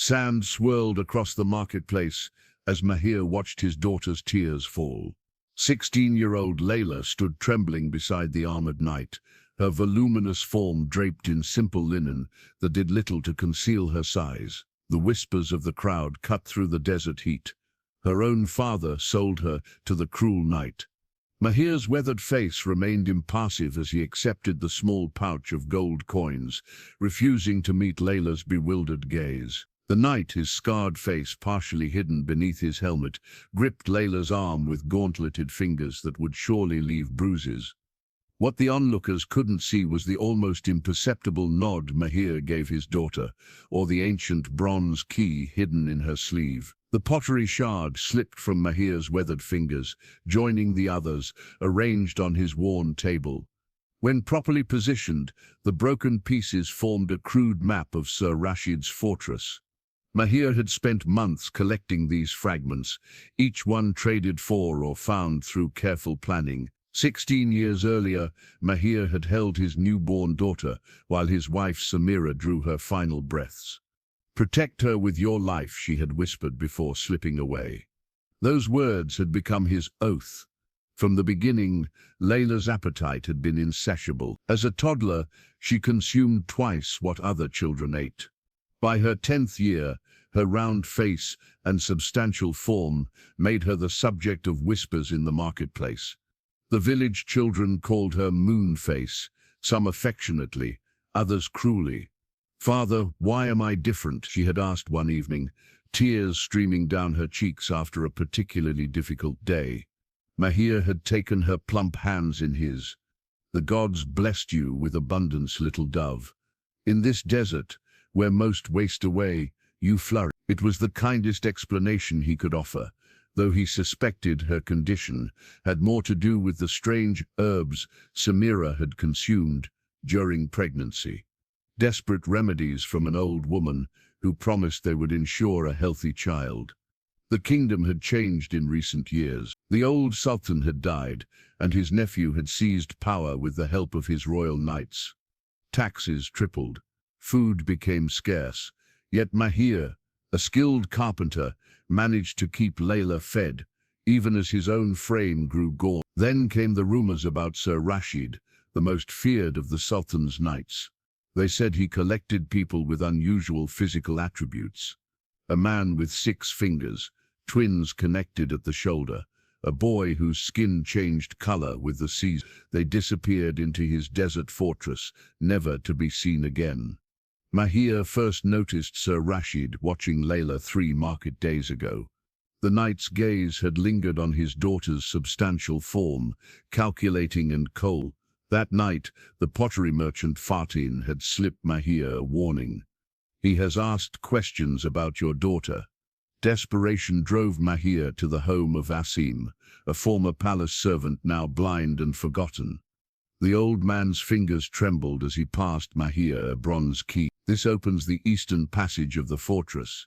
Sand swirled across the marketplace as Mahir watched his daughter's tears fall. 16-year-old Layla stood trembling beside the armored knight, her voluminous form draped in simple linen that did little to conceal her size. The whispers of the crowd cut through the desert heat. Her own father sold her to the cruel knight. Mahir's weathered face remained impassive as he accepted the small pouch of gold coins, refusing to meet Layla's bewildered gaze. The knight, his scarred face partially hidden beneath his helmet, gripped Layla's arm with gauntleted fingers that would surely leave bruises. What the onlookers couldn't see was the almost imperceptible nod Mahir gave his daughter, or the ancient bronze key hidden in her sleeve. The pottery shard slipped from Mahir's weathered fingers, joining the others, arranged on his worn table. When properly positioned, the broken pieces formed a crude map of Sir Rashid's fortress. Mahir had spent months collecting these fragments, each one traded for or found through careful planning. 16 years earlier, Mahir had held his newborn daughter, while his wife Samira drew her final breaths. "Protect her with your life," she had whispered before slipping away. Those words had become his oath. From the beginning, Layla's appetite had been insatiable. As a toddler, she consumed twice what other children ate. By her 10th year, her round face and substantial form made her the subject of whispers in the marketplace. The village children called her Moonface, some affectionately, others cruelly. "Father, why am I different?" she had asked one evening, tears streaming down her cheeks after a particularly difficult day. Mahir had taken her plump hands in his. "The gods blessed you with abundance, little dove. In this desert, where most waste away, you flourish." It was the kindest explanation he could offer, though he suspected her condition had more to do with the strange herbs Samira had consumed during pregnancy. Desperate remedies from an old woman who promised they would ensure a healthy child. The kingdom had changed in recent years. The old sultan had died, and his nephew had seized power with the help of his royal knights. Taxes tripled. Food became scarce, yet Mahir, a skilled carpenter, managed to keep Layla fed, even as his own frame grew gaunt. Then came the rumors about Sir Rashid, the most feared of the Sultan's knights. They said he collected people with unusual physical attributes. A man with 6 fingers, twins connected at the shoulder, a boy whose skin changed color with the season. They disappeared into his desert fortress, never to be seen again. Mahir first noticed Sir Rashid watching Layla 3 market days ago. The knight's gaze had lingered on his daughter's substantial form, calculating and cold. That night, the pottery merchant Fatin had slipped Mahir a warning. "He has asked questions about your daughter." Desperation drove Mahir to the home of Asim, a former palace servant now blind and forgotten. The old man's fingers trembled as he passed Mahir a bronze key. "This opens the eastern passage of the fortress."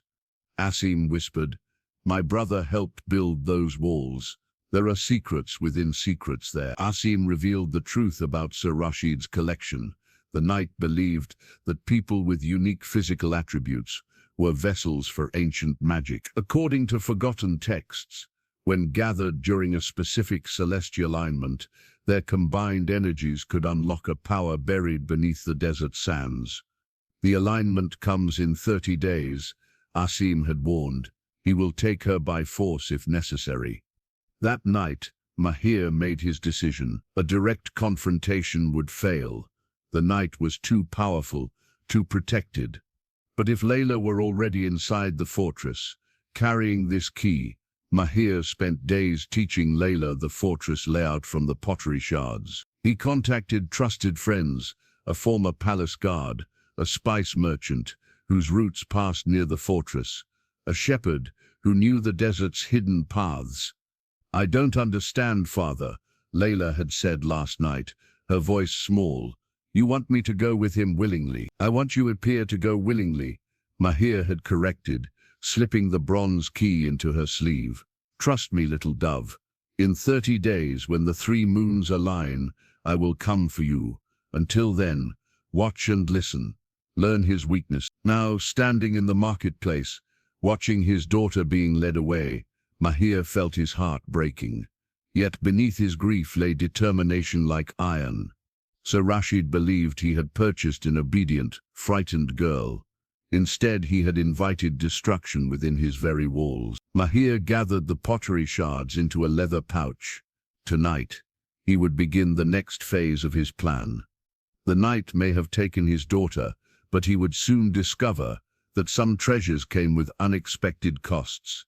Asim whispered, "My brother helped build those walls. There are secrets within secrets there." Asim revealed the truth about Sir Rashid's collection. The knight believed that people with unique physical attributes were vessels for ancient magic. According to forgotten texts, when gathered during a specific celestial alignment, their combined energies could unlock a power buried beneath the desert sands. "The alignment comes in 30 days, Asim had warned. "He will take her by force if necessary." That night, Mahir made his decision. A direct confrontation would fail. The knight was too powerful, too protected. But if Layla were already inside the fortress, carrying this key, Mahir spent days teaching Layla the fortress layout from the pottery shards. He contacted trusted friends, a former palace guard, a spice merchant whose roots passed near the fortress, a shepherd who knew the desert's hidden paths. "I don't understand, Father," Layla had said last night, her voice small. "You want me to go with him willingly." "I want you appear to go willingly," Mahir had corrected, slipping the bronze key into her sleeve. "Trust me, little dove. In 30 days, when the 3 moons align, I will come for you. Until then, watch and listen. Learn his weakness." Now, standing in the marketplace, watching his daughter being led away, Mahir felt his heart breaking. Yet beneath his grief lay determination like iron. Sir Rashid believed he had purchased an obedient, frightened girl. Instead, he had invited destruction within his very walls. Mahir gathered the pottery shards into a leather pouch. Tonight, he would begin the next phase of his plan. The night may have taken his daughter, but he would soon discover that some treasures came with unexpected costs.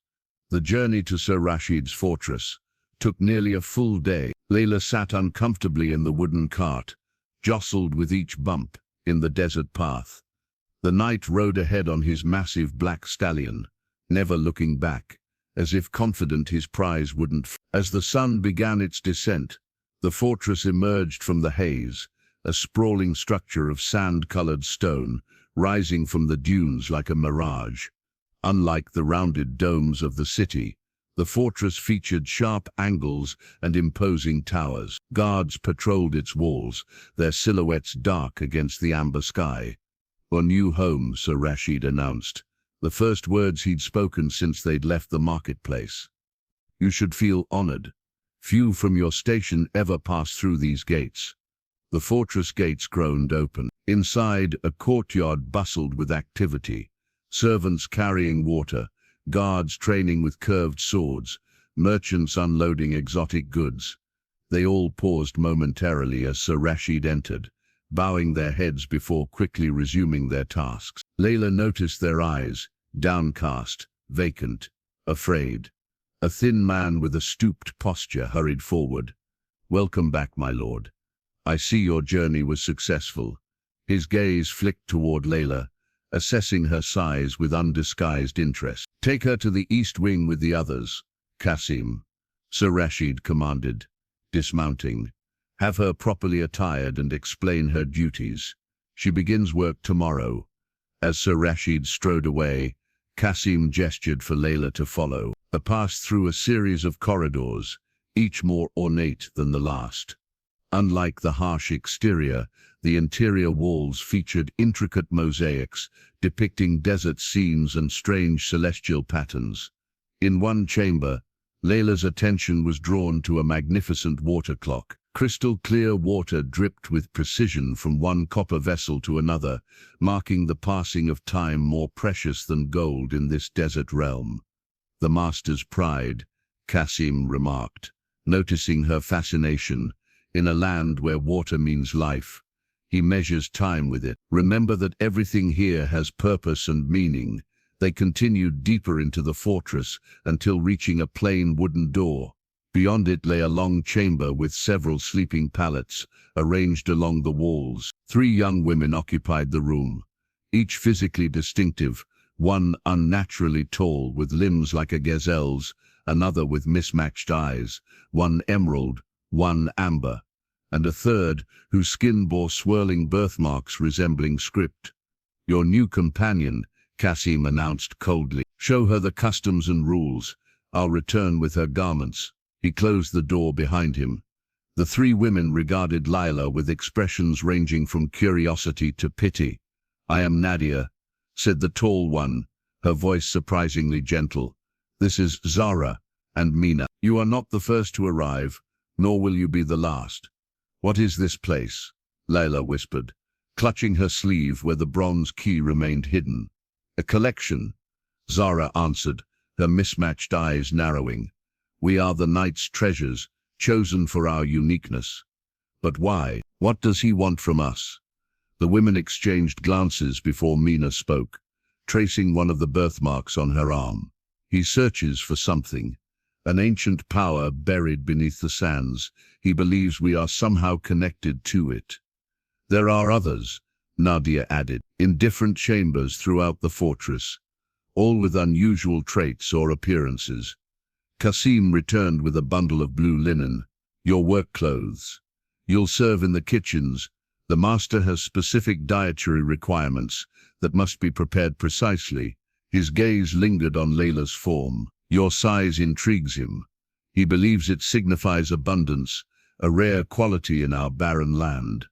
The journey to Sir Rashid's fortress took nearly a full day. Layla sat uncomfortably in the wooden cart, jostled with each bump in the desert path. The knight rode ahead on his massive black stallion, never looking back, as if confident his prize wouldn't. As the sun began its descent, the fortress emerged from the haze, a sprawling structure of sand-colored stone, rising from the dunes like a mirage. Unlike the rounded domes of the city, the fortress featured sharp angles and imposing towers. Guards patrolled its walls, their silhouettes dark against the amber sky. "Your new home," Sir Rashid announced, the first words he'd spoken since they'd left the marketplace. "You should feel honored. Few from your station ever pass through these gates." The fortress gates groaned open. Inside, a courtyard bustled with activity. Servants carrying water, guards training with curved swords, merchants unloading exotic goods. They all paused momentarily as Sir Rashid entered, bowing their heads before quickly resuming their tasks. Layla noticed their eyes, downcast, vacant, afraid. A thin man with a stooped posture hurried forward. "Welcome back, my lord. I see your journey was successful." His gaze flicked toward Layla, assessing her size with undisguised interest. "Take her to the east wing with the others, Qasim," Sir Rashid commanded, dismounting. "Have her properly attired and explain her duties. She begins work tomorrow." As Sir Rashid strode away, Qasim gestured for Layla to follow. They passed through a series of corridors, each more ornate than the last. Unlike the harsh exterior, the interior walls featured intricate mosaics depicting desert scenes and strange celestial patterns. In one chamber, Layla's attention was drawn to a magnificent water clock. Crystal clear water dripped with precision from one copper vessel to another, marking the passing of time more precious than gold in this desert realm. "The master's pride," Qasim remarked, noticing her fascination. "In a land where water means life, he measures time with it. Remember that everything here has purpose and meaning." They continued deeper into the fortress until reaching a plain wooden door. Beyond it lay a long chamber with several sleeping pallets arranged along the walls. 3 young women occupied the room, each physically distinctive, one unnaturally tall with limbs like a gazelle's, another with mismatched eyes, one emerald, one amber, and a third whose skin bore swirling birthmarks resembling script. "Your new companion," Qasim announced coldly. "Show her the customs and rules. I'll return with her garments." He closed the door behind him. The 3 women regarded Layla with expressions ranging from curiosity to pity. "I am Nadia," said the tall one, her voice surprisingly gentle. "This is Zara and Mina. You are not the first to arrive, nor will you be the last." "What is this place?" Layla whispered, clutching her sleeve where the bronze key remained hidden. "A collection," Zara answered, her mismatched eyes narrowing. "We are the knight's treasures, chosen for our uniqueness." "But why? What does he want from us?" The women exchanged glances before Mina spoke, tracing one of the birthmarks on her arm. "He searches for something, an ancient power buried beneath the sands. He believes we are somehow connected to it." "There are others," Nadia added, "in different chambers throughout the fortress, all with unusual traits or appearances." Qasim returned with a bundle of blue linen. "Your work clothes. You'll serve in the kitchens. The master has specific dietary requirements that must be prepared precisely." His gaze lingered on Layla's form. "Your size intrigues him. He believes it signifies abundance, a rare quality in our barren land."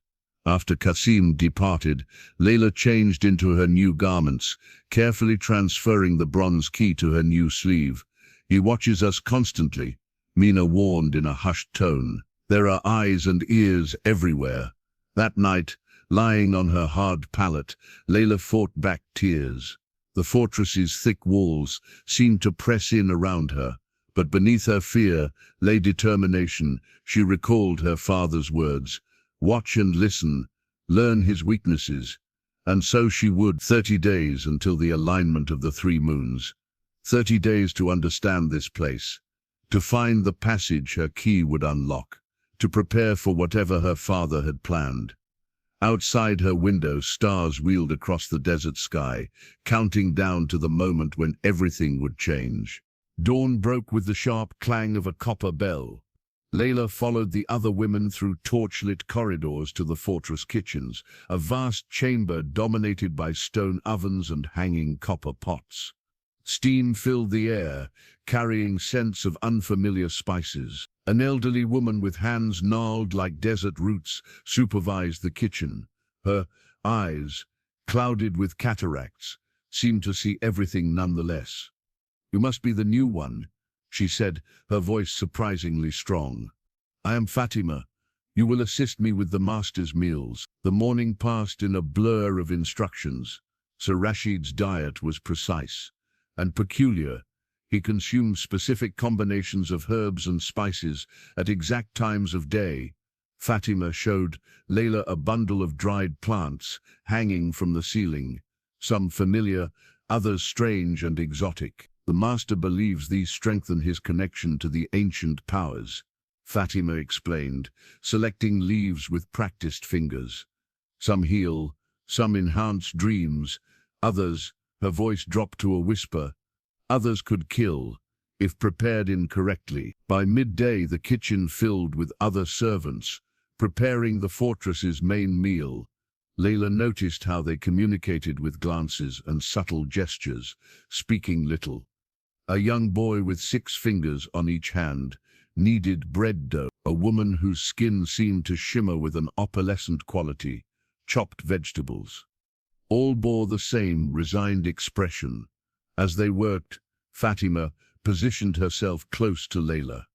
After Qasim departed, Layla changed into her new garments, carefully transferring the bronze key to her new sleeve. "He watches us constantly," Mina warned in a hushed tone. "There are eyes and ears everywhere." That night, lying on her hard pallet, Layla fought back tears. The fortress's thick walls seemed to press in around her, but beneath her fear lay determination. She recalled her father's words: "Watch and listen, learn his weaknesses." And so she would. 30 days until the alignment of the 3 moons. 30 days to understand this place, to find the passage her key would unlock, to prepare for whatever her father had planned. Outside her window, stars wheeled across the desert sky, counting down to the moment when everything would change. Dawn broke with the sharp clang of a copper bell. Layla followed the other women through torchlit corridors to the fortress kitchens, a vast chamber dominated by stone ovens and hanging copper pots. Steam filled the air, carrying scents of unfamiliar spices. An elderly woman with hands gnarled like desert roots supervised the kitchen. Her eyes, clouded with cataracts, seemed to see everything nonetheless. "You must be the new one," she said, her voice surprisingly strong. "I am Fatima. You will assist me with the master's meals." The morning passed in a blur of instructions. Sir Rashid's diet was precise and peculiar. He consumed specific combinations of herbs and spices at exact times of day. Fatima showed Layla a bundle of dried plants hanging from the ceiling, some familiar, others strange and exotic. "The master believes these strengthen his connection to the ancient powers," Fatima explained, selecting leaves with practiced fingers. "Some heal, some enhance dreams, others," her voice dropped to a whisper, "others could kill, if prepared incorrectly." By midday, the kitchen filled with other servants, preparing the fortress's main meal. Layla noticed how they communicated with glances and subtle gestures, speaking little. A young boy with 6 fingers on each hand kneaded bread dough. A woman whose skin seemed to shimmer with an opalescent quality chopped vegetables. All bore the same resigned expression. As they worked, Fatima positioned herself close to Layla.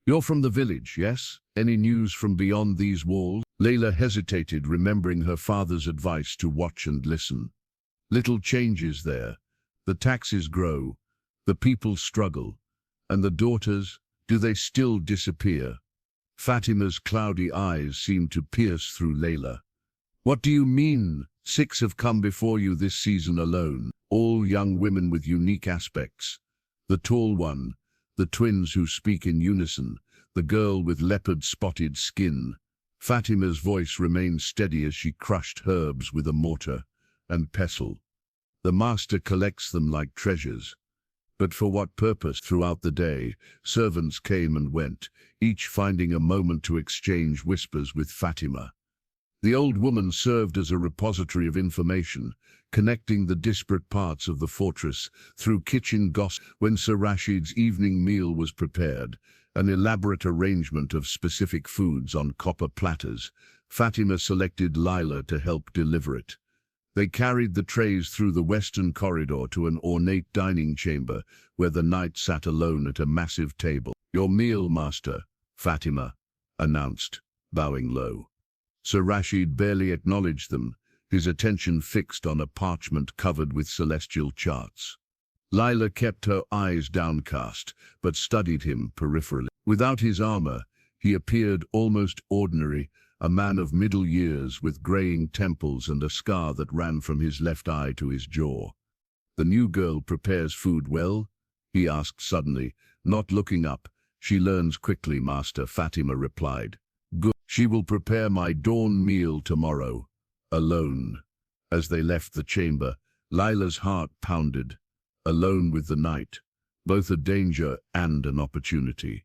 "You're from the village, yes? Any news from beyond these walls?" Layla hesitated, remembering her father's advice to watch and listen. "Little changes there. The taxes grow, the people struggle, and the daughters, do they still disappear?" Fatima's cloudy eyes seemed to pierce through Layla. "What do you mean? 6 have come before you this season alone, all young women with unique aspects. The tall one, the twins who speak in unison, the girl with leopard-spotted skin." Fatima's voice remained steady as she crushed herbs with a mortar and pestle. "The master collects them like treasures." But for what purpose? Throughout the day, servants came and went, each finding a moment to exchange whispers with Fatima. The old woman served as a repository of information, connecting the disparate parts of the fortress through kitchen gossip. When Sir Rashid's evening meal was prepared, an elaborate arrangement of specific foods on copper platters, Fatima selected Layla to help deliver it. They carried the trays through the western corridor to an ornate dining chamber where the knight sat alone at a massive table. "Your meal, master," Fatima announced, bowing low. Sir Rashid barely acknowledged them, his attention fixed on a parchment covered with celestial charts. Layla kept her eyes downcast, but studied him peripherally. Without his armor, he appeared almost ordinary, a man of middle years with graying temples and a scar that ran from his left eye to his jaw. "The new girl prepares food well?" he asked suddenly, not looking up. "She learns quickly, master," Fatima replied. "Good. She will prepare my dawn meal tomorrow, alone." As they left the chamber, Layla's heart pounded. Alone with the knight, both a danger and an opportunity.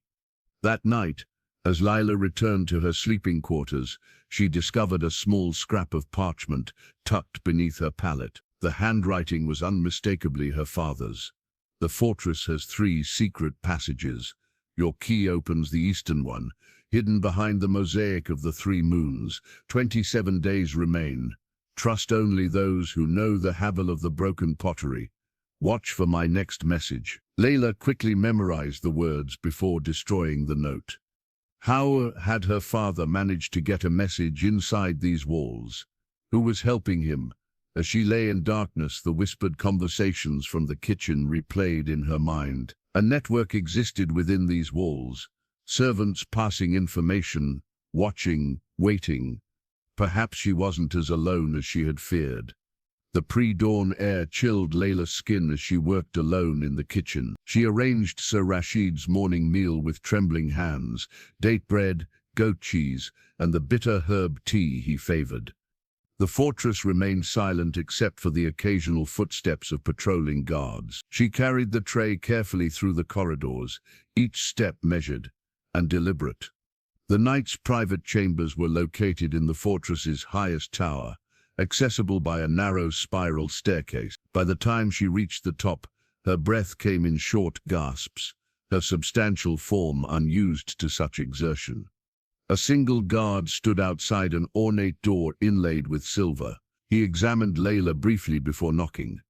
That night, as Layla returned to her sleeping quarters, she discovered a small scrap of parchment tucked beneath her pallet. The handwriting was unmistakably her father's. "The fortress has 3 secret passages. Your key opens the eastern one. hidden behind the mosaic of the 3 moons. 27 days remain. Trust only those who know the havel of the broken pottery. Watch for my next message. Layla quickly memorized the words before destroying the note. How had her father managed to get a message inside these walls? Who was helping him? As she lay in darkness, the whispered conversations from the kitchen replayed in her mind. A network existed within these walls. Servants passing information, watching, waiting. Perhaps she wasn't as alone as she had feared. The pre-dawn air chilled Layla's skin as she worked alone in the kitchen. She arranged Sir Rashid's morning meal with trembling hands, date bread, goat cheese, and the bitter herb tea he favored. The fortress remained silent except for the occasional footsteps of patrolling guards. She carried the tray carefully through the corridors, each step measured and deliberate. The knight's private chambers were located in the fortress's highest tower, accessible by a narrow spiral staircase. By the time she reached the top, her breath came in short gasps, her substantial form unused to such exertion. A single guard stood outside an ornate door inlaid with silver. He examined Layla briefly before knocking.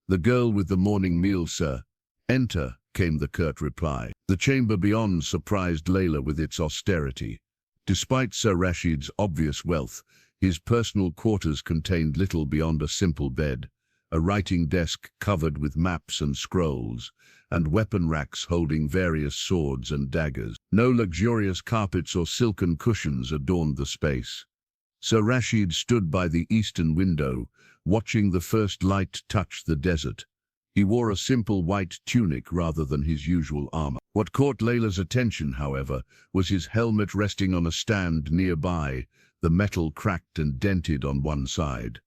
"The girl with the morning meal, sir." "Enter," came the curt reply. The chamber beyond surprised Layla with its austerity. Despite Sir Rashid's obvious wealth, his personal quarters contained little beyond a simple bed, a writing desk covered with maps and scrolls, and weapon racks holding various swords and daggers. No luxurious carpets or silken cushions adorned the space. Sir Rashid stood by the eastern window, watching the first light touch the desert. He wore a simple white tunic rather than his usual armor. What caught Layla's attention, however, was his helmet resting on a stand nearby, the metal cracked and dented on one side.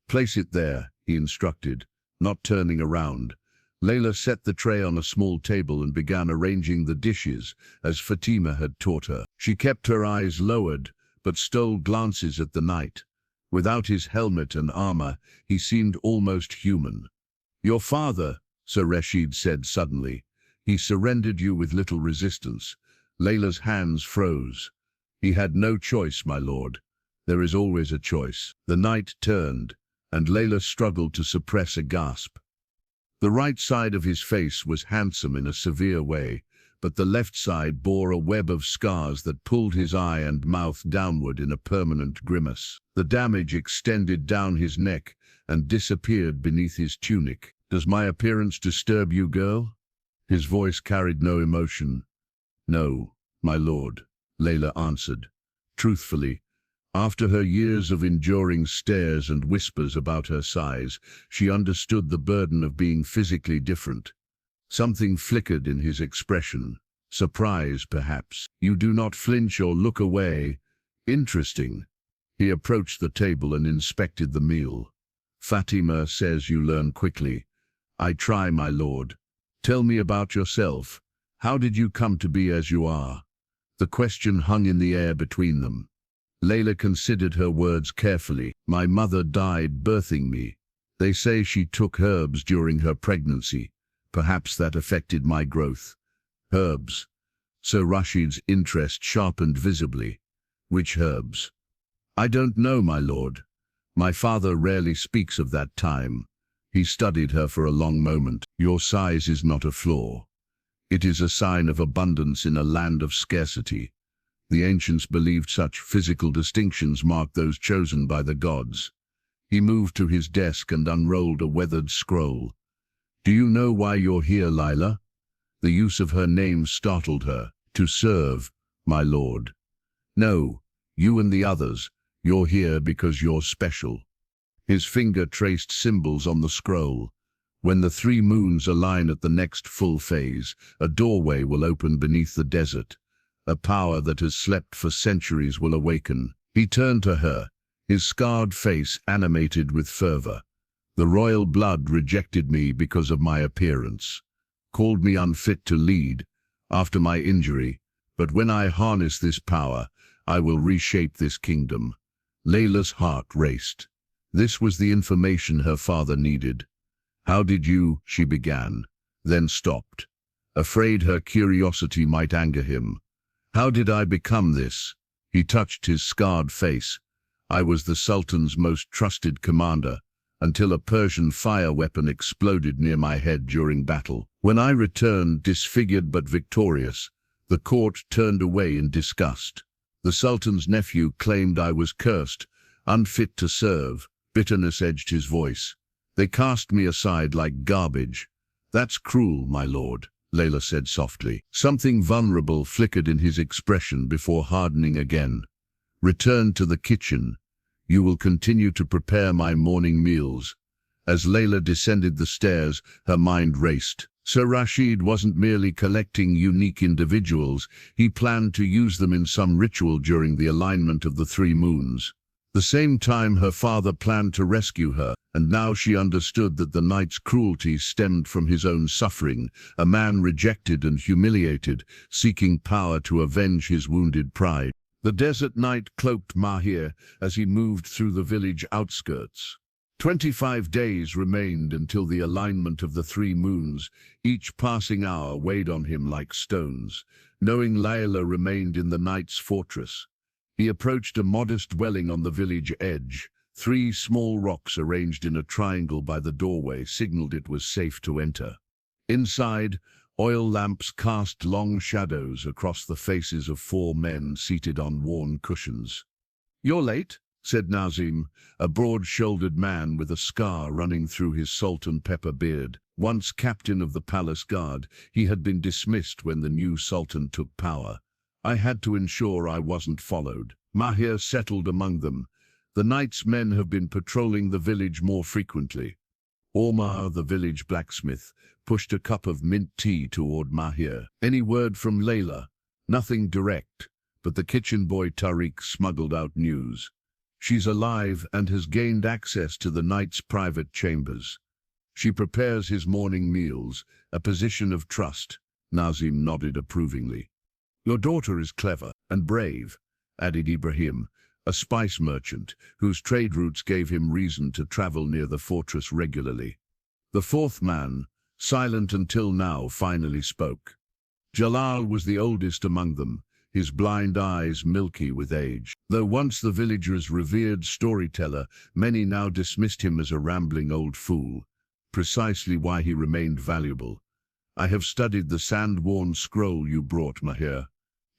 "Place it there," he instructed, not turning around. Layla set the tray on a small table and began arranging the dishes, as Fatima had taught her. She kept her eyes lowered, but stole glances at the knight. Without his helmet and armor, he seemed almost human. "Your father," Sir Rashid said suddenly. "He surrendered you with little resistance." Layla's hands froze. "He had no choice, my lord. There is always a choice." The knight turned, and Layla struggled to suppress a gasp. The right side of his face was handsome in a severe way, but the left side bore a web of scars that pulled his eye and mouth downward in a permanent grimace. The damage extended down his neck and disappeared beneath his tunic. "Does my appearance disturb you, girl?" His voice carried no emotion. "No, my lord," Layla answered. Truthfully, after her years of enduring stares and whispers about her size, she understood the burden of being physically different. Something flickered in his expression. Surprise, perhaps. "You do not flinch or look away. Interesting." He approached the table and inspected the meal. "Fatima says you learn quickly." "I try, my lord." "Tell me about yourself. How did you come to be as you are?" The question hung in the air between them. Layla considered her words carefully. "My mother died birthing me. They say she took herbs during her pregnancy. Perhaps that affected my growth." "Herbs?" Sir Rashid's interest sharpened visibly. "Which herbs?" "I don't know, my lord. My father rarely speaks of that time." He studied her for a long moment. "Your size is not a flaw. It is a sign of abundance in a land of scarcity. The ancients believed such physical distinctions marked those chosen by the gods." He moved to his desk and unrolled a weathered scroll. "Do you know why you're here, Layla?" The use of her name startled her. "To serve, my lord." "No, you and the others. You're here because you're special." His finger traced symbols on the scroll. "When the 3 moons align at the next full phase, a doorway will open beneath the desert. A power that has slept for centuries will awaken." He turned to her, his scarred face animated with fervor. "The royal blood rejected me because of my appearance, called me unfit to lead after my injury, but when I harness this power, I will reshape this kingdom." Layla's heart raced. This was the information her father needed. "How did you," she began, then stopped, afraid her curiosity might anger him. How did I become this? He touched his scarred face. I was the Sultan's most trusted commander, until a Persian fire weapon exploded near my head during battle. When I returned, disfigured but victorious, the court turned away in disgust. The Sultan's nephew claimed I was cursed, unfit to serve. Bitterness edged his voice. They cast me aside like garbage. That's cruel, my lord, Layla said softly. Something vulnerable flickered in his expression before hardening again. Return to the kitchen. You will continue to prepare my morning meals. As Layla descended the stairs, her mind raced. Sir Rashid wasn't merely collecting unique individuals, he planned to use them in some ritual during the alignment of the 3 moons. The same time her father planned to rescue her, and now she understood that the knight's cruelty stemmed from his own suffering, a man rejected and humiliated, seeking power to avenge his wounded pride. The desert night cloaked Mahir as he moved through the village outskirts. 25 days remained until the alignment of the 3 moons. Each passing hour weighed on him like stones. Knowing Layla remained in the knight's fortress, he approached a modest dwelling on the village edge. 3 small rocks arranged in a triangle by the doorway signaled it was safe to enter. Inside, oil lamps cast long shadows across the faces of 4 men seated on worn cushions. "You're late," said Nazim, a broad-shouldered man with a scar running through his salt and pepper beard. Once captain of the palace guard, he had been dismissed when the new sultan took power. "I had to ensure I wasn't followed." Mahir settled among them. "The knight's men have been patrolling the village more frequently." Omar, the village blacksmith, pushed a cup of mint tea toward Mahir. "Any word from Layla?" "Nothing direct, but the kitchen boy Tariq smuggled out news. She's alive and has gained access to the knight's private chambers. She prepares his morning meals, a position of trust." Nazim nodded approvingly. "Your daughter is clever and brave," added Ibrahim, a spice merchant whose trade routes gave him reason to travel near the fortress regularly. The 4th man, silent until now, finally spoke. Jalal was the oldest among them, his blind eyes milky with age. Though once the villagers' revered storyteller, many now dismissed him as a rambling old fool. Precisely why he remained valuable. "I have studied the sand-worn scroll you brought, Mahir."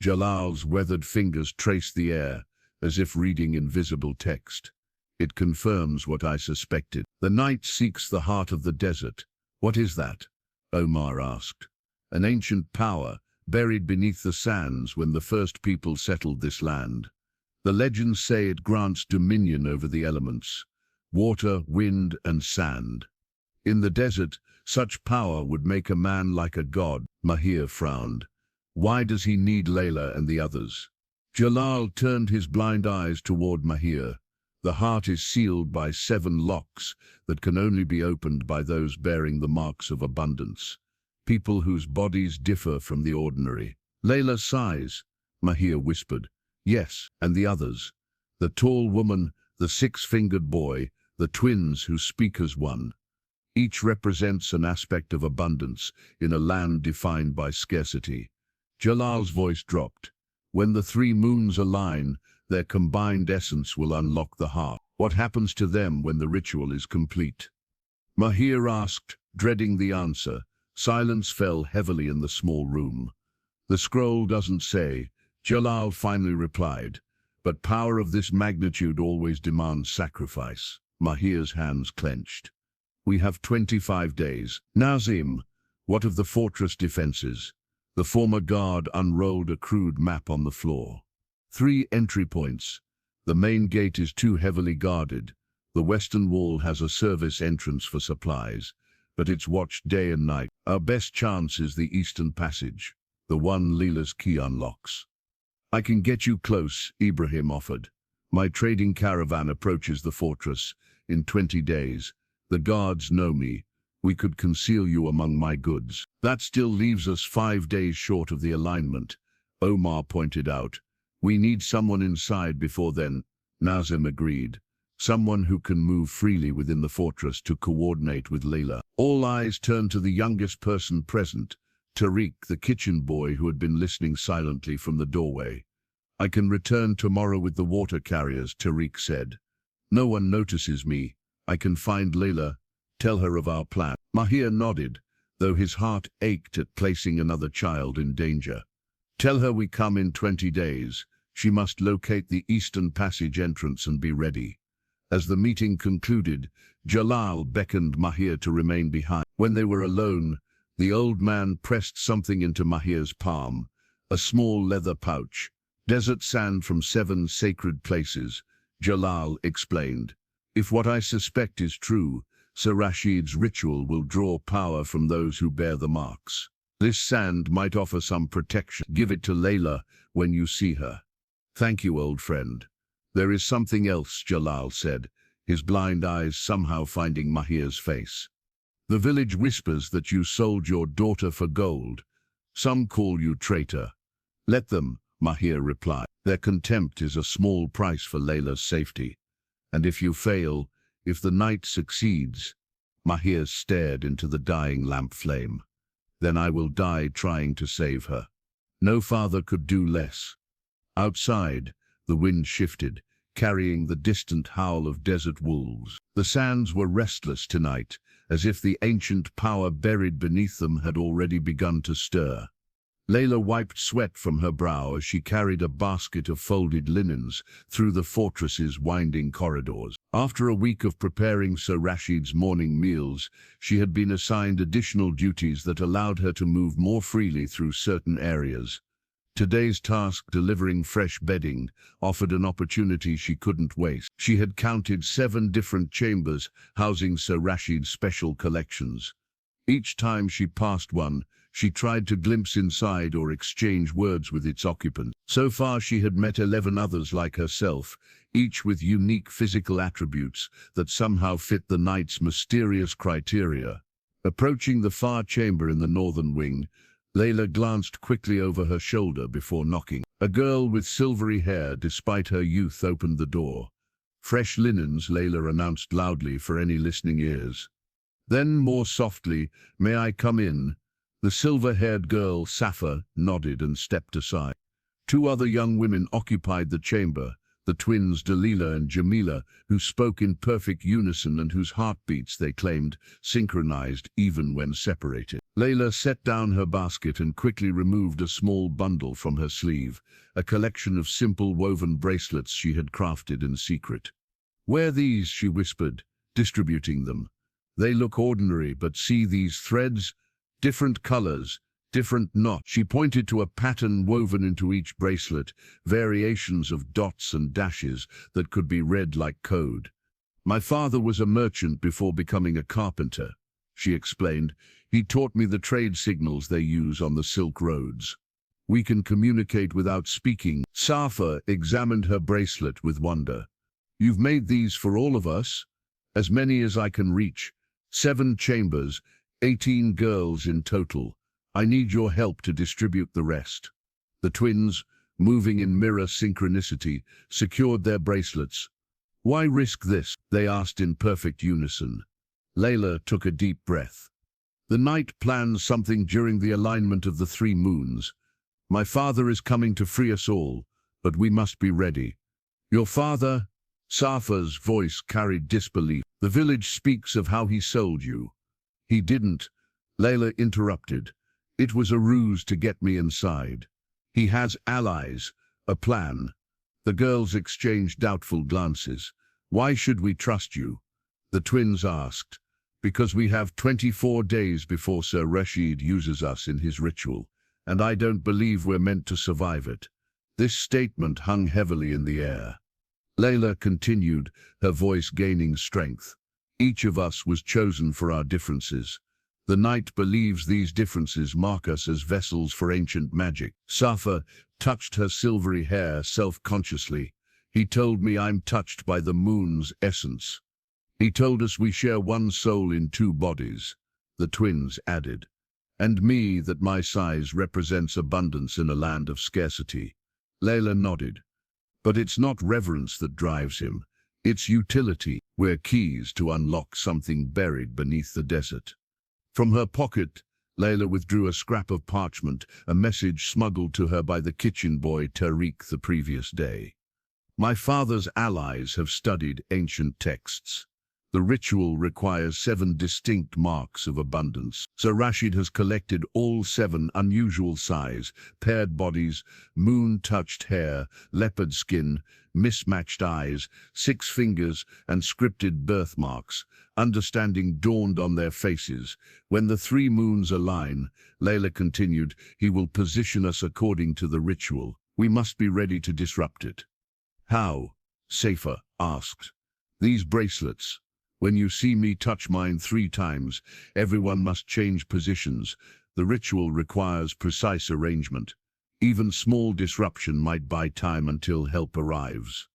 Jalal's weathered fingers traced the air, as if reading invisible text. "It confirms what I suspected. The night seeks the heart of the desert." "What is that?" Omar asked. "An ancient power, buried beneath the sands when the first people settled this land. The legends say it grants dominion over the elements, water, wind, and sand. In the desert, such power would make a man like a god." Mahir frowned. "Why does he need Layla and the others?" Jalal turned his blind eyes toward Mahir. "The heart is sealed by 7 locks that can only be opened by those bearing the marks of abundance. People whose bodies differ from the ordinary." "Layla sighs," Mahir whispered. "Yes, and the others. The tall woman, the 6-fingered boy, the twins who speak as one. Each represents an aspect of abundance in a land defined by scarcity." Jalal's voice dropped. "When the 3 moons align, their combined essence will unlock the heart. What happens to them when the ritual is complete?" Mahir asked, dreading the answer. Silence fell heavily in the small room. "The scroll doesn't say," Jalal finally replied, "but power of this magnitude always demands sacrifice." Mahir's hands clenched. "We have 25 days. Nazim, what of the fortress defenses?" The former guard unrolled a crude map on the floor. 3 entry points. The main gate is too heavily guarded. The western wall has a service entrance for supplies, but it's watched day and night. Our best chance is the eastern passage, the one Leela's key unlocks. "I can get you close," Ibrahim offered. "My trading caravan approaches the fortress in 20 days. The guards know me. We could conceal you among my goods." "That still leaves us 5 days short of the alignment," Omar pointed out. "We need someone inside before then." Nazim agreed. "Someone who can move freely within the fortress to coordinate with Layla." All eyes turned to the youngest person present, Tariq, the kitchen boy who had been listening silently from the doorway. "I can return tomorrow with the water carriers," Tariq said. "No one notices me. I can find Layla, tell her of our plan." Mahir nodded, though his heart ached at placing another child in danger. "Tell her we come in 20 days. She must locate the Eastern Passage entrance and be ready." As the meeting concluded, Jalal beckoned Mahir to remain behind. When they were alone, the old man pressed something into Mahir's palm, a small leather pouch. "Desert sand from 7 sacred places," Jalal explained. "If what I suspect is true, Sir Rashid's ritual will draw power from those who bear the marks. This sand might offer some protection. Give it to Layla when you see her." "Thank you, old friend." "There is something else," Jalal said, his blind eyes somehow finding Mahir's face. "The village whispers that you sold your daughter for gold. Some call you traitor." "Let them," Mahir replied. "Their contempt is a small price for Layla's safety. And if you fail, if the night succeeds," Mahir stared into the dying lamp flame, "then I will die trying to save her." No father could do less. Outside, the wind shifted, carrying the distant howl of desert wolves. The sands were restless tonight, as if the ancient power buried beneath them had already begun to stir. Layla wiped sweat from her brow as she carried a basket of folded linens through the fortress's winding corridors. After a week of preparing Sir Rashid's morning meals, she had been assigned additional duties that allowed her to move more freely through certain areas. Today's task, delivering fresh bedding, offered an opportunity she couldn't waste. She had counted 7 different chambers housing Sir Rashid's special collections. Each time she passed one, she tried to glimpse inside or exchange words with its occupant. So far she had met 11 others like herself, each with unique physical attributes that somehow fit the knight's mysterious criteria. Approaching the far chamber in the northern wing, Layla glanced quickly over her shoulder before knocking. A girl with silvery hair, despite her youth, opened the door. "Fresh linens," Layla announced loudly for any listening ears. Then, more softly, "May I come in?" The silver-haired girl, Safa, nodded and stepped aside. 2 other young women occupied the chamber, the twins Dalila and Jamila, who spoke in perfect unison and whose heartbeats, they claimed, synchronized even when separated. Layla set down her basket and quickly removed a small bundle from her sleeve, a collection of simple woven bracelets she had crafted in secret. "Wear these," she whispered, distributing them. "They look ordinary, but see these threads? Different colors, different knots." She pointed to a pattern woven into each bracelet, variations of dots and dashes that could be read like code. "My father was a merchant before becoming a carpenter," she explained. "He taught me the trade signals they use on the Silk Roads. We can communicate without speaking." Safa examined her bracelet with wonder. "You've made these for all of us?" "As many as I can reach. 7 chambers, 18 girls in total. I need your help to distribute the rest." The twins, moving in mirror synchronicity, secured their bracelets. "Why risk this?" they asked in perfect unison. Layla took a deep breath. "The night plans something during the alignment of the 3 moons. My father is coming to free us all, but we must be ready." "Your father?" Safa's voice carried disbelief. "The village speaks of how he sold you." "He didn't," Layla interrupted. "It was a ruse to get me inside. He has allies, a plan." The girls exchanged doubtful glances. "Why should we trust you?" the twins asked. "Because we have 24 days before Sir Rashid uses us in his ritual, and I don't believe we're meant to survive it." This statement hung heavily in the air. Layla continued, her voice gaining strength. "Each of us was chosen for our differences. The Knight believes these differences mark us as vessels for ancient magic." Safa touched her silvery hair self-consciously. "He told me I'm touched by the moon's essence. He told us we share one soul in 2 bodies," the twins added. "And me, that my size represents abundance in a land of scarcity." Layla nodded. "But it's not reverence that drives him. It's utility. We're keys to unlock something buried beneath the desert." From her pocket, Layla withdrew a scrap of parchment, a message smuggled to her by the kitchen boy Tariq the previous day. My father's allies have studied ancient texts. The ritual requires 7 distinct marks of abundance. Sir Rashid has collected all 7 unusual size, paired bodies, moon-touched hair, leopard skin, mismatched eyes, 6 fingers, and scripted birthmarks. Understanding dawned on their faces. When the 3 moons align, Layla continued, he will position us according to the ritual. We must be ready to disrupt it. How? Safer asked. These bracelets. When you see me touch mine 3 times, everyone must change positions. The ritual requires precise arrangement. Even small disruption might buy time until help arrives.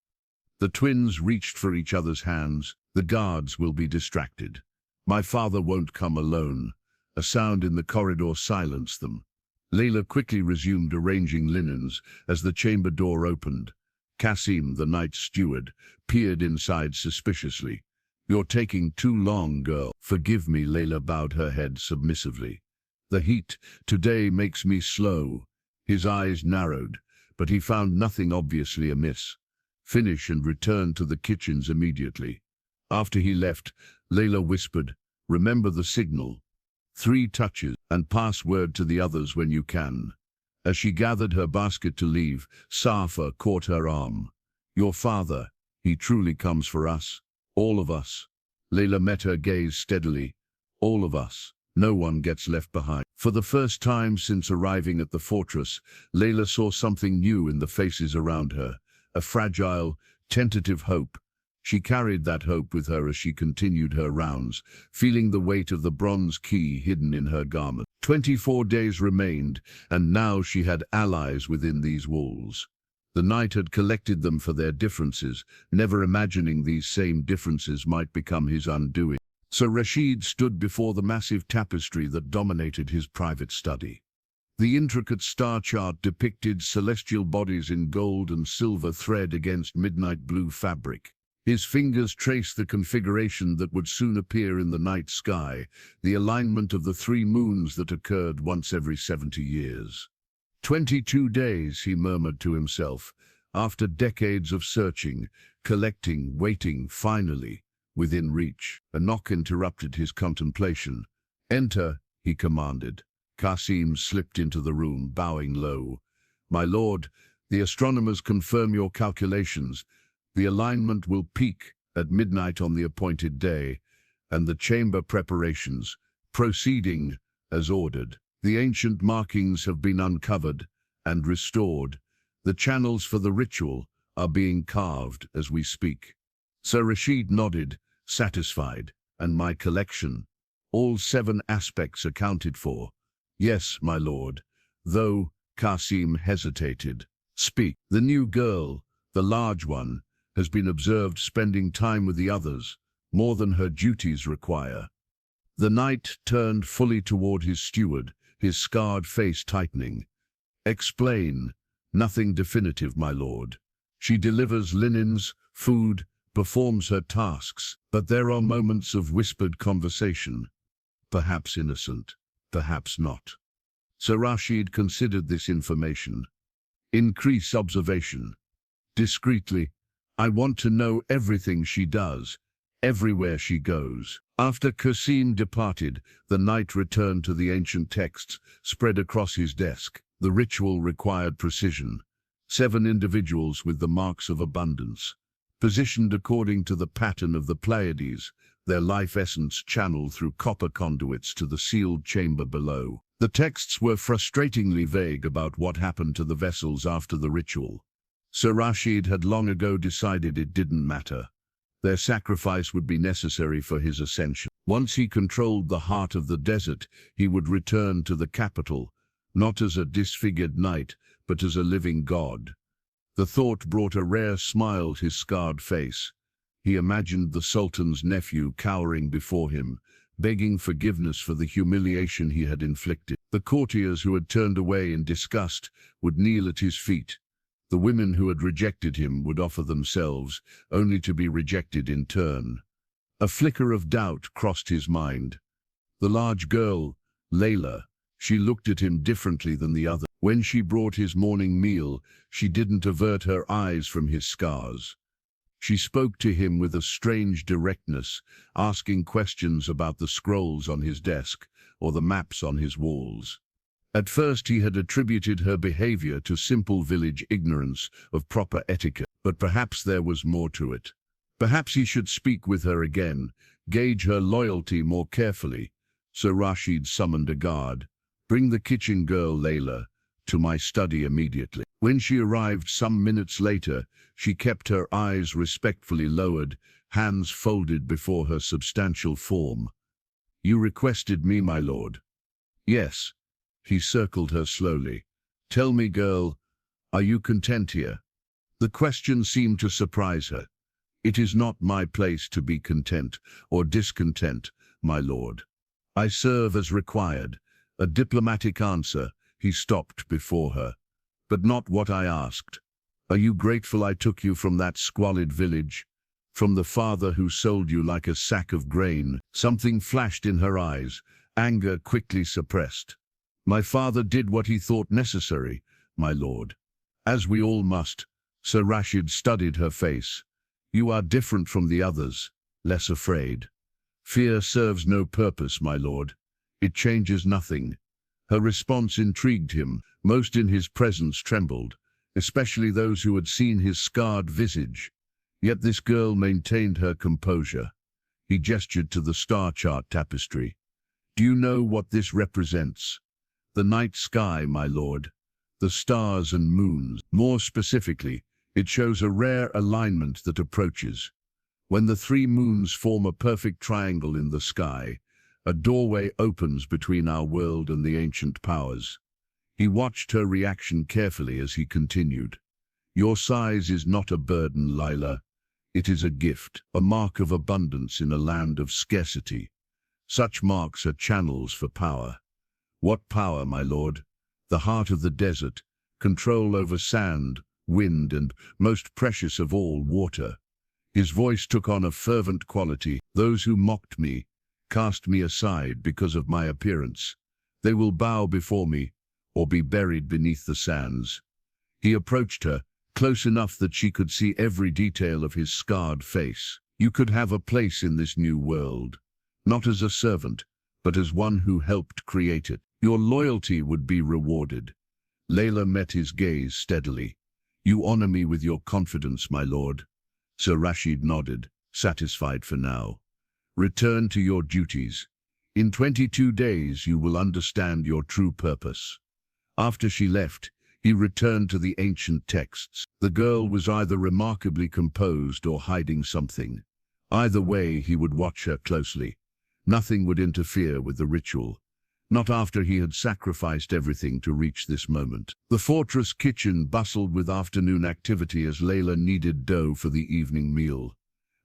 The twins reached for each other's hands. The guards will be distracted. My father won't come alone. A sound in the corridor silenced them. Layla quickly resumed arranging linens as the chamber door opened. Qasim, the night steward, peered inside suspiciously. You're taking too long, girl. Forgive me, Layla bowed her head submissively. The heat today makes me slow. His eyes narrowed, but he found nothing obviously amiss. Finish and return to the kitchens immediately. After he left, Layla whispered, remember the signal. 3 touches, and pass word to the others when you can. As she gathered her basket to leave, Safa caught her arm. Your father, he truly comes for us. All of us. Layla met her gaze steadily. All of us. No one gets left behind. For the first time since arriving at the fortress, Layla saw something new in the faces around her. A fragile, tentative hope. She carried that hope with her as she continued her rounds, feeling the weight of the bronze key hidden in her garment. 24 days remained, and now she had allies within these walls. The knight had collected them for their differences, never imagining these same differences might become his undoing. Sir Rashid stood before the massive tapestry that dominated his private study. The intricate star chart depicted celestial bodies in gold and silver thread against midnight blue fabric. His fingers traced the configuration that would soon appear in the night sky, the alignment of the 3 moons that occurred once every 70 years. 22 days, he murmured to himself, after decades of searching, collecting, waiting, finally, within reach. A knock interrupted his contemplation. Enter, he commanded. Qasim slipped into the room, bowing low. My lord, the astronomers confirm your calculations. The alignment will peak at midnight on the appointed day, and the chamber preparations, proceeding as ordered. The ancient markings have been uncovered and restored. The channels for the ritual are being carved as we speak. Sir Rashid nodded, satisfied. And my collection? All 7 aspects accounted for. Yes, my lord. Though, Qasim hesitated. Speak. The new girl, the large one, has been observed spending time with the others, more than her duties require. The knight turned fully toward his steward, his scarred face tightening. Explain. Nothing definitive, my lord. She delivers linens, food, performs her tasks, but there are moments of whispered conversation. Perhaps innocent, perhaps not. Sir Rashid considered this information. Increase observation. Discreetly, I want to know everything she does, everywhere she goes. After Qasim departed, the knight returned to the ancient texts spread across his desk. The ritual required precision. 7 individuals with the marks of abundance, positioned according to the pattern of the Pleiades, their life essence channeled through copper conduits to the sealed chamber below. The texts were frustratingly vague about what happened to the vessels after the ritual. Sir Rashid had long ago decided it didn't matter. Their sacrifice would be necessary for his ascension. Once he controlled the heart of the desert, he would return to the capital, not as a disfigured knight, but as a living god. The thought brought a rare smile to his scarred face. He imagined the Sultan's nephew cowering before him, begging forgiveness for the humiliation he had inflicted. The courtiers who had turned away in disgust would kneel at his feet. The women who had rejected him would offer themselves, only to be rejected in turn. A flicker of doubt crossed his mind. The large girl, Layla, She looked at him differently than the other. When she brought his morning meal, she didn't avert her eyes from his scars. She spoke to him with a strange directness, asking questions about the scrolls on his desk or the maps on his walls. At first he had attributed her behavior to simple village ignorance of proper etiquette, but perhaps there was more to it. Perhaps he should speak with her again, gauge her loyalty more carefully. So Rashid summoned a guard. "Bring the kitchen girl, Layla, to my study immediately." When she arrived some minutes later, she kept her eyes respectfully lowered, hands folded before her substantial form. "You requested me, my lord." "Yes." He circled her slowly. "Tell me, girl, are you content here?" The question seemed to surprise her. "It is not my place to be content or discontent, my lord. I serve as required." A diplomatic answer. He stopped before her. "But not what I asked. Are you grateful I took you from that squalid village? From the father who sold you like a sack of grain?" Something flashed in her eyes, anger quickly suppressed. "My father did what he thought necessary, my lord. As we all must." Sir Rashid studied her face. "You are different from the others, less afraid." "Fear serves no purpose, my lord. It changes nothing." Her response intrigued him. Most in his presence trembled, especially those who had seen his scarred visage. Yet this girl maintained her composure. He gestured to the star chart tapestry. "Do you know what this represents?" "The night sky, my lord. The stars and moons. More specifically, it shows a rare alignment that approaches. When the three moons form a perfect triangle in the sky, a doorway opens between our world and the ancient powers." He watched her reaction carefully as he continued. "Your size is not a burden, Layla. It is a gift, a mark of abundance in a land of scarcity. Such marks are channels for power." "What power, my lord?" "The heart of the desert, control over sand, wind, and, most precious of all, water." His voice took on a fervent quality. "Those who mocked me, cast me aside because of my appearance, they will bow before me, or be buried beneath the sands." He approached her, close enough that she could see every detail of his scarred face. "You could have a place in this new world, not as a servant, but as one who helped create it. Your loyalty would be rewarded." Layla met his gaze steadily. "You honor me with your confidence, my lord." Sir Rashid nodded, satisfied for now. "Return to your duties. In 22 days you will understand your true purpose." After she left, he returned to the ancient texts. The girl was either remarkably composed or hiding something. Either way, he would watch her closely. Nothing would interfere with the ritual. Not after he had sacrificed everything to reach this moment. The fortress kitchen bustled with afternoon activity as Layla kneaded dough for the evening meal.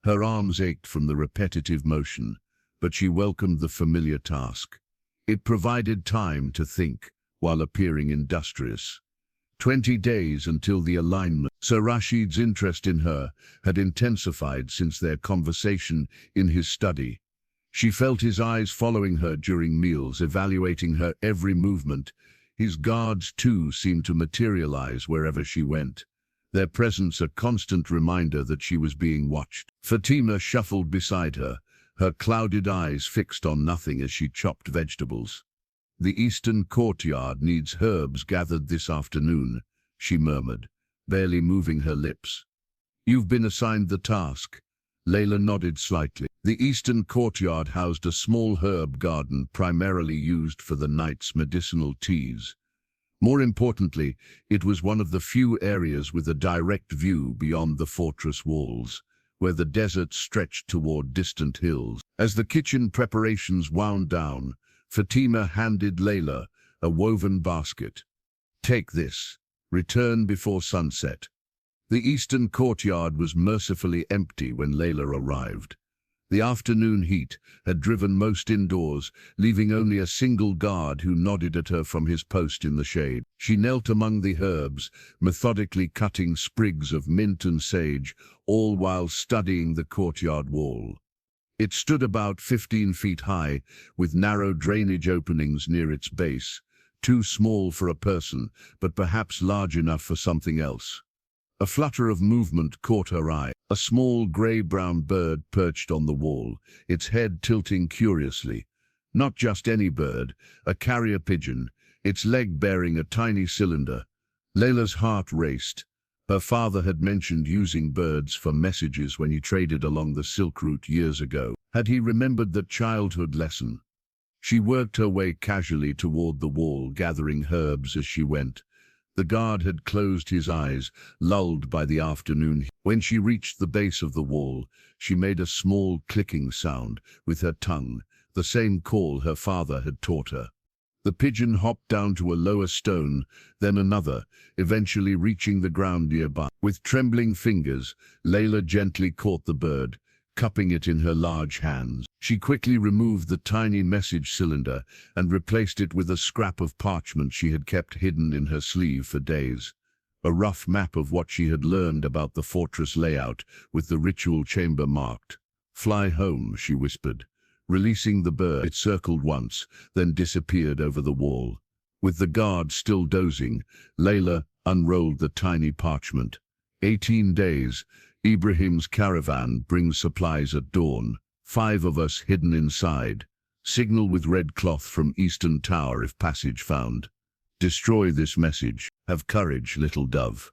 Her arms ached from the repetitive motion, but she welcomed the familiar task. It provided time to think, while appearing industrious. 20 days until the alignment. Sir Rashid's interest in her had intensified since their conversation in his study. She felt his eyes following her during meals, evaluating her every movement. His guards, too, seemed to materialize wherever she went, their presence a constant reminder that she was being watched. Fatima shuffled beside her, her clouded eyes fixed on nothing as she chopped vegetables. "The eastern courtyard needs herbs gathered this afternoon," she murmured, barely moving her lips. "You've been assigned the task." Layla nodded slightly. The eastern courtyard housed a small herb garden primarily used for the night's medicinal teas. More importantly, it was one of the few areas with a direct view beyond the fortress walls, where the desert stretched toward distant hills. As the kitchen preparations wound down, Fatima handed Layla a woven basket. "Take this. Return before sunset." The eastern courtyard was mercifully empty when Layla arrived. The afternoon heat had driven most indoors, leaving only a single guard who nodded at her from his post in the shade. She knelt among the herbs, methodically cutting sprigs of mint and sage, all while studying the courtyard wall. It stood about 15 feet high, with narrow drainage openings near its base, too small for a person, but perhaps large enough for something else. A flutter of movement caught her eye. A small grey-brown bird perched on the wall, its head tilting curiously. Not just any bird, a carrier pigeon, its leg bearing a tiny cylinder. Layla's heart raced. Her father had mentioned using birds for messages when he traded along the Silk Route years ago. Had he remembered that childhood lesson? She worked her way casually toward the wall, gathering herbs as she went. The guard had closed his eyes, lulled by the afternoon. When she reached the base of the wall, she made a small clicking sound with her tongue, the same call her father had taught her. The pigeon hopped down to a lower stone, then another, eventually reaching the ground nearby. With trembling fingers, Layla gently caught the bird, cupping it in her large hands. She quickly removed the tiny message cylinder and replaced it with a scrap of parchment she had kept hidden in her sleeve for days. A rough map of what she had learned about the fortress layout, with the ritual chamber marked. "Fly home," she whispered. Releasing the bird, it circled once, then disappeared over the wall. With the guard still dozing, Layla unrolled the tiny parchment. 18 days. Ibrahim's caravan brings supplies at dawn. 5 of us hidden inside. Signal with red cloth from Eastern Tower if passage found. Destroy this message. Have courage, little dove.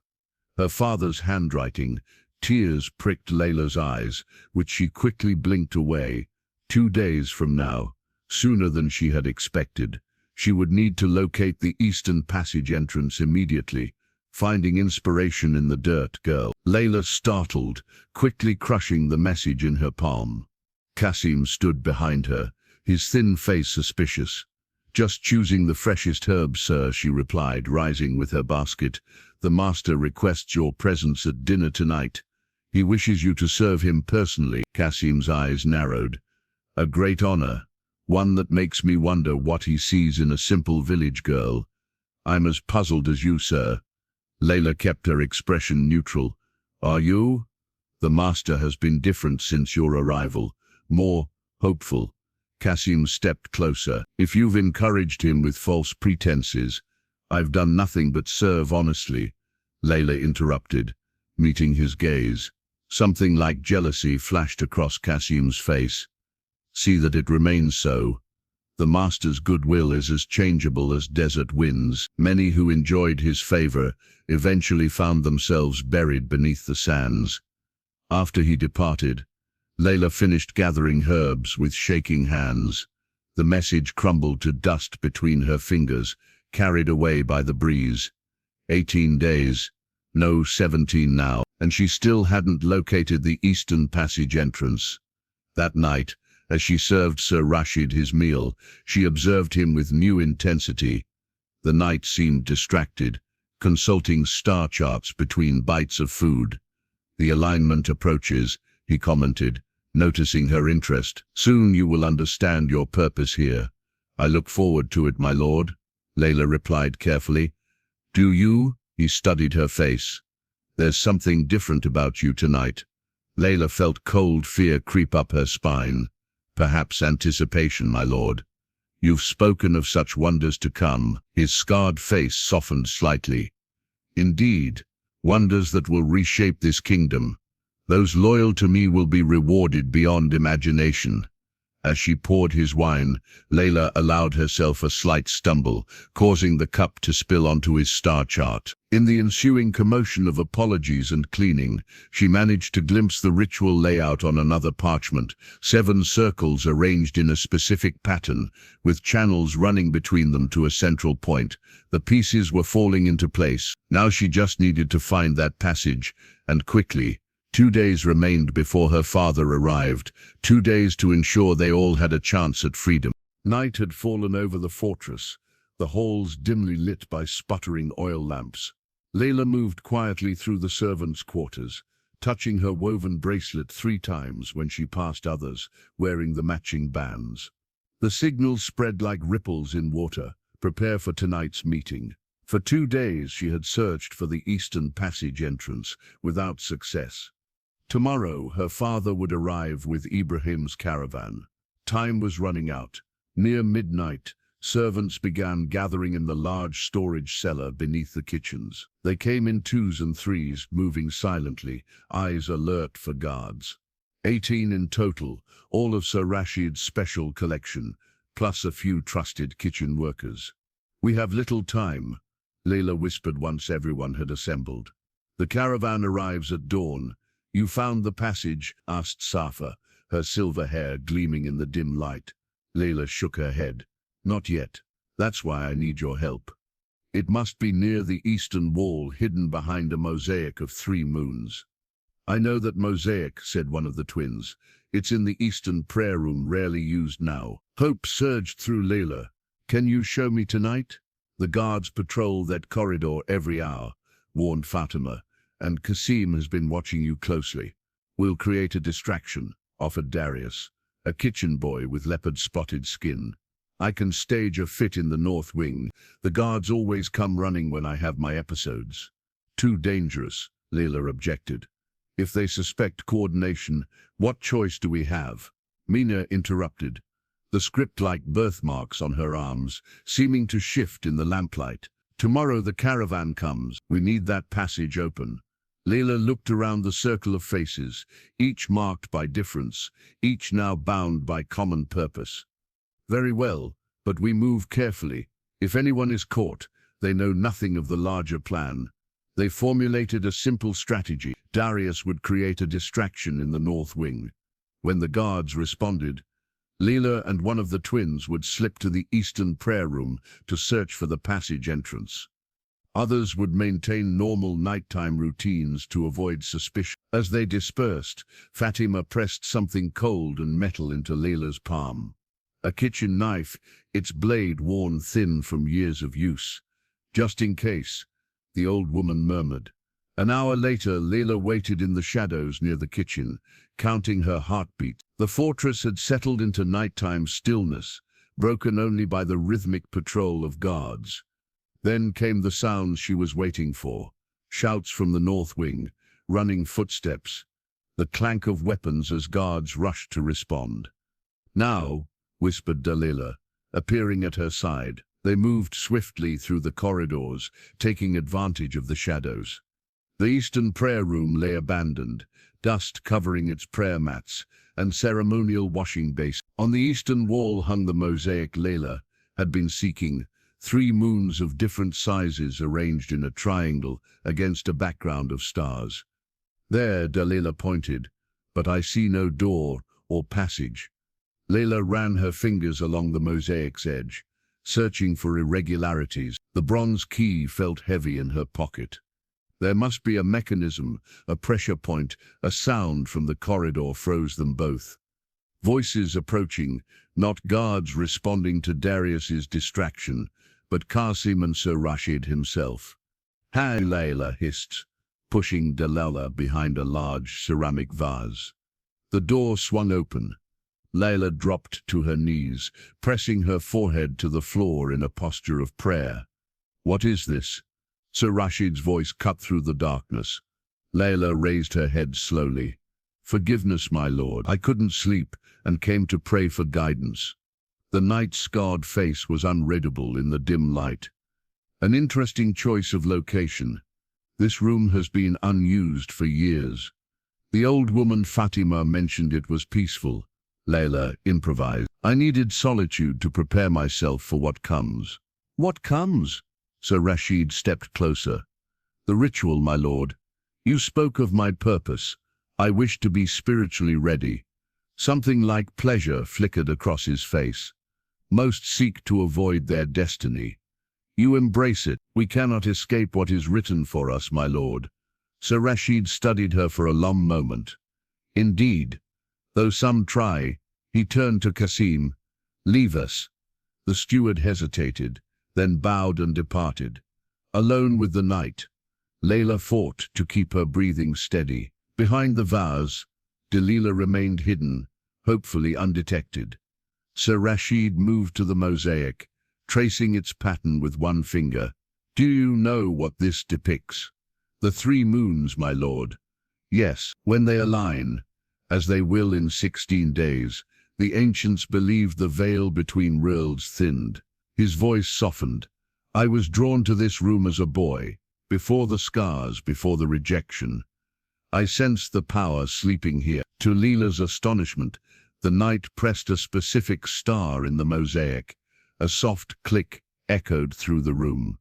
Her father's handwriting. Tears pricked Layla's eyes, which she quickly blinked away. 2 days from now, sooner than she had expected, she would need to locate the Eastern Passage entrance immediately, finding inspiration in the dirt girl. Layla startled, quickly crushing the message in her palm. Kasim stood behind her, his thin face suspicious. "Just choosing the freshest herbs, sir," she replied, rising with her basket. "The master requests your presence at dinner tonight. He wishes you to serve him personally." Kasim's eyes narrowed. "A great honor, one that makes me wonder what he sees in a simple village girl. I'm as puzzled as you, sir." Layla kept her expression neutral. "Are you? The master has been different since your arrival, more hopeful." Kasim stepped closer. "If you've encouraged him with false pretenses, I've done nothing but serve honestly," Layla interrupted, meeting his gaze. Something like jealousy flashed across Kasim's face. "See that it remains so. The master's goodwill is as changeable as desert winds." Many who enjoyed his favor eventually found themselves buried beneath the sands. After he departed, Layla finished gathering herbs with shaking hands. The message crumbled to dust between her fingers, carried away by the breeze. 18 days, no 17 now, and she still hadn't located the Eastern Passage entrance. That night, as she served Sir Rashid his meal, she observed him with new intensity. The knight seemed distracted, consulting star charts between bites of food. "The alignment approaches," he commented, noticing her interest. "Soon you will understand your purpose here." "I look forward to it, my lord," Layla replied carefully. "Do you?" He studied her face. "There's something different about you tonight." Layla felt cold fear creep up her spine. "Perhaps anticipation, my lord. You've spoken of such wonders to come." His scarred face softened slightly. "Indeed, wonders that will reshape this kingdom. Those loyal to me will be rewarded beyond imagination." As she poured his wine, Layla allowed herself a slight stumble, causing the cup to spill onto his star chart. In the ensuing commotion of apologies and cleaning, she managed to glimpse the ritual layout on another parchment, 7 circles arranged in a specific pattern, with channels running between them to a central point. The pieces were falling into place. Now she just needed to find that passage, and quickly. 2 days remained before her father arrived, 2 days to ensure they all had a chance at freedom. Night had fallen over the fortress, the halls dimly lit by sputtering oil lamps. Layla moved quietly through the servants' quarters, touching her woven bracelet 3 times when she passed others, wearing the matching bands. The signals spread like ripples in water. "Prepare for tonight's meeting." For 2 days she had searched for the Eastern Passage entrance, without success. Tomorrow her father would arrive with Ibrahim's caravan. Time was running out. Near midnight, servants began gathering in the large storage cellar beneath the kitchens. They came in twos and threes, moving silently, eyes alert for guards. 18 in total, all of Sir Rashid's special collection, plus a few trusted kitchen workers. "We have little time," Layla whispered once everyone had assembled. "The caravan arrives at dawn." "You found the passage?" asked Safa, her silver hair gleaming in the dim light. Layla shook her head. "Not yet. That's why I need your help. It must be near the eastern wall, hidden behind a mosaic of 3 moons. "I know that mosaic," said one of the twins. "It's in the eastern prayer room, rarely used now." Hope surged through Layla. "Can you show me tonight?" "The guards patrol that corridor every hour," warned Fatima, "and Kasim has been watching you closely." "We'll create a distraction," offered Darius, a kitchen boy with leopard-spotted skin. "I can stage a fit in the north wing. The guards always come running when I have my episodes." "Too dangerous," Layla objected. "If they suspect coordination, what choice do we have?" Mina interrupted, the script-like birthmarks on her arms seeming to shift in the lamplight. "Tomorrow the caravan comes. We need that passage open." Layla looked around the circle of faces, each marked by difference, each now bound by common purpose. "Very well, but we move carefully. If anyone is caught, they know nothing of the larger plan." They formulated a simple strategy. Darius would create a distraction in the north wing. When the guards responded, Leela and one of the twins would slip to the eastern prayer room to search for the passage entrance. Others would maintain normal nighttime routines to avoid suspicion. As they dispersed, Fatima pressed something cold and metal into Leila's palm. A kitchen knife, its blade worn thin from years of use. "Just in case," the old woman murmured. An hour later, Layla waited in the shadows near the kitchen, counting her heartbeat. The fortress had settled into nighttime stillness, broken only by the rhythmic patrol of guards. Then came the sounds she was waiting for. Shouts from the north wing, running footsteps, the clank of weapons as guards rushed to respond. "Now," whispered Delilah, appearing at her side. They moved swiftly through the corridors, taking advantage of the shadows. The eastern prayer room lay abandoned, dust covering its prayer mats and ceremonial washing basin. On the eastern wall hung the mosaic Layla had been seeking, 3 moons of different sizes arranged in a triangle against a background of stars. "There," Delilah pointed, "but I see no door or passage." Layla ran her fingers along the mosaic's edge, searching for irregularities. The bronze key felt heavy in her pocket. There must be a mechanism, a pressure point. A sound from the corridor froze them both. Voices approaching, not guards responding to Darius's distraction, but Qasim and Sir Rashid himself. "Hey," Layla hissed, pushing Delilah behind a large ceramic vase. The door swung open. Layla dropped to her knees, pressing her forehead to the floor in a posture of prayer. "What is this?" Sir Rashid's voice cut through the darkness. Layla raised her head slowly. "Forgiveness, my lord. I couldn't sleep and came to pray for guidance." The knight's scarred face was unreadable in the dim light. "An interesting choice of location. This room has been unused for years. The old woman Fatima mentioned it was peaceful." Layla improvised. "I needed solitude to prepare myself for what comes." "What comes?" Sir Rashid stepped closer. "The ritual, my lord. You spoke of my purpose. I wish to be spiritually ready." Something like pleasure flickered across his face. "Most seek to avoid their destiny. You embrace it. We cannot escape what is written for us, my lord." Sir Rashid studied her for a long moment. "Indeed, though some try." He turned to Qasim. "Leave us." The steward hesitated, then bowed and departed. Alone with the night, Layla fought to keep her breathing steady. Behind the vase, Delilah remained hidden, hopefully undetected. Sir Rashid moved to the mosaic, tracing its pattern with one finger. "Do you know what this depicts?" "The 3 moons, my lord." "Yes, when they align, as they will in 16 days, the ancients believed the veil between worlds thinned. His voice softened. I was drawn to this room as a boy, before the scars, before the rejection. I sensed the power sleeping here. To Leela's astonishment, the night pressed a specific star in the mosaic. A soft click echoed through the room.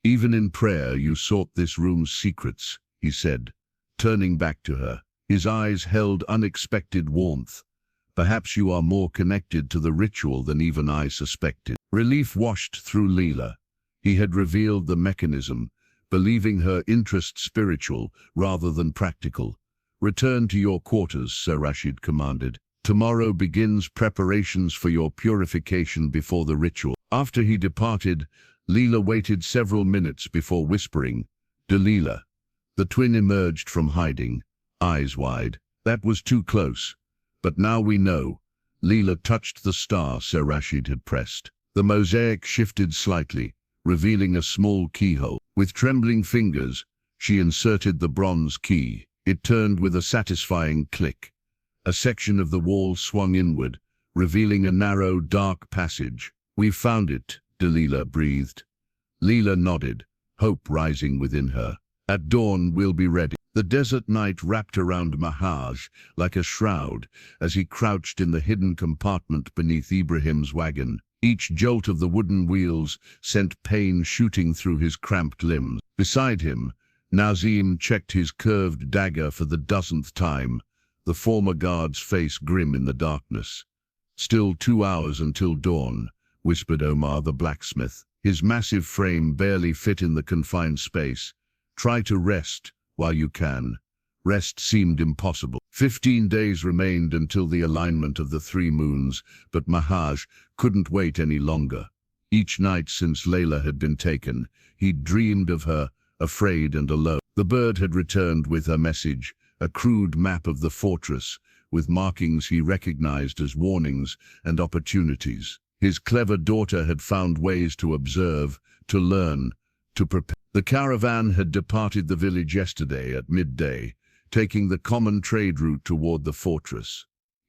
Even in prayer you sought this room's secrets, he said, turning back to her. His eyes held unexpected warmth. Perhaps you are more connected to the ritual than even I suspected. Relief washed through Leela. He had revealed the mechanism, believing her interest spiritual rather than practical. Return to your quarters, Sir Rashid commanded. Tomorrow begins preparations for your purification before the ritual. After he departed, Leela waited several minutes before whispering, Delilah. The twin emerged from hiding, eyes wide. That was too close. But now we know. Leela touched the star Sir Rashid had pressed. The mosaic shifted slightly, revealing a small keyhole. With trembling fingers, she inserted the bronze key. It turned with a satisfying click. A section of the wall swung inward, revealing a narrow, dark passage. We've found it, Delilah breathed. Leela nodded, hope rising within her. At dawn, we'll be ready. The desert night wrapped around Mahaj like a shroud as he crouched in the hidden compartment beneath Ibrahim's wagon. Each jolt of the wooden wheels sent pain shooting through his cramped limbs. Beside him, Nazim checked his curved dagger for the dozenth time, the former guard's face grim in the darkness. Still 2 hours until dawn, whispered Omar the blacksmith. His massive frame barely fit in the confined space. Try to rest while you can. Rest seemed impossible. 15 days remained until the alignment of the 3 moons, but Mahaj couldn't wait any longer. Each night since Layla had been taken, he'd dreamed of her, afraid and alone. The bird had returned with her message, a crude map of the fortress, with markings he recognized as warnings and opportunities. His clever daughter had found ways to observe, to learn, to prepare. The caravan had departed the village yesterday at midday, taking the common trade route toward the fortress.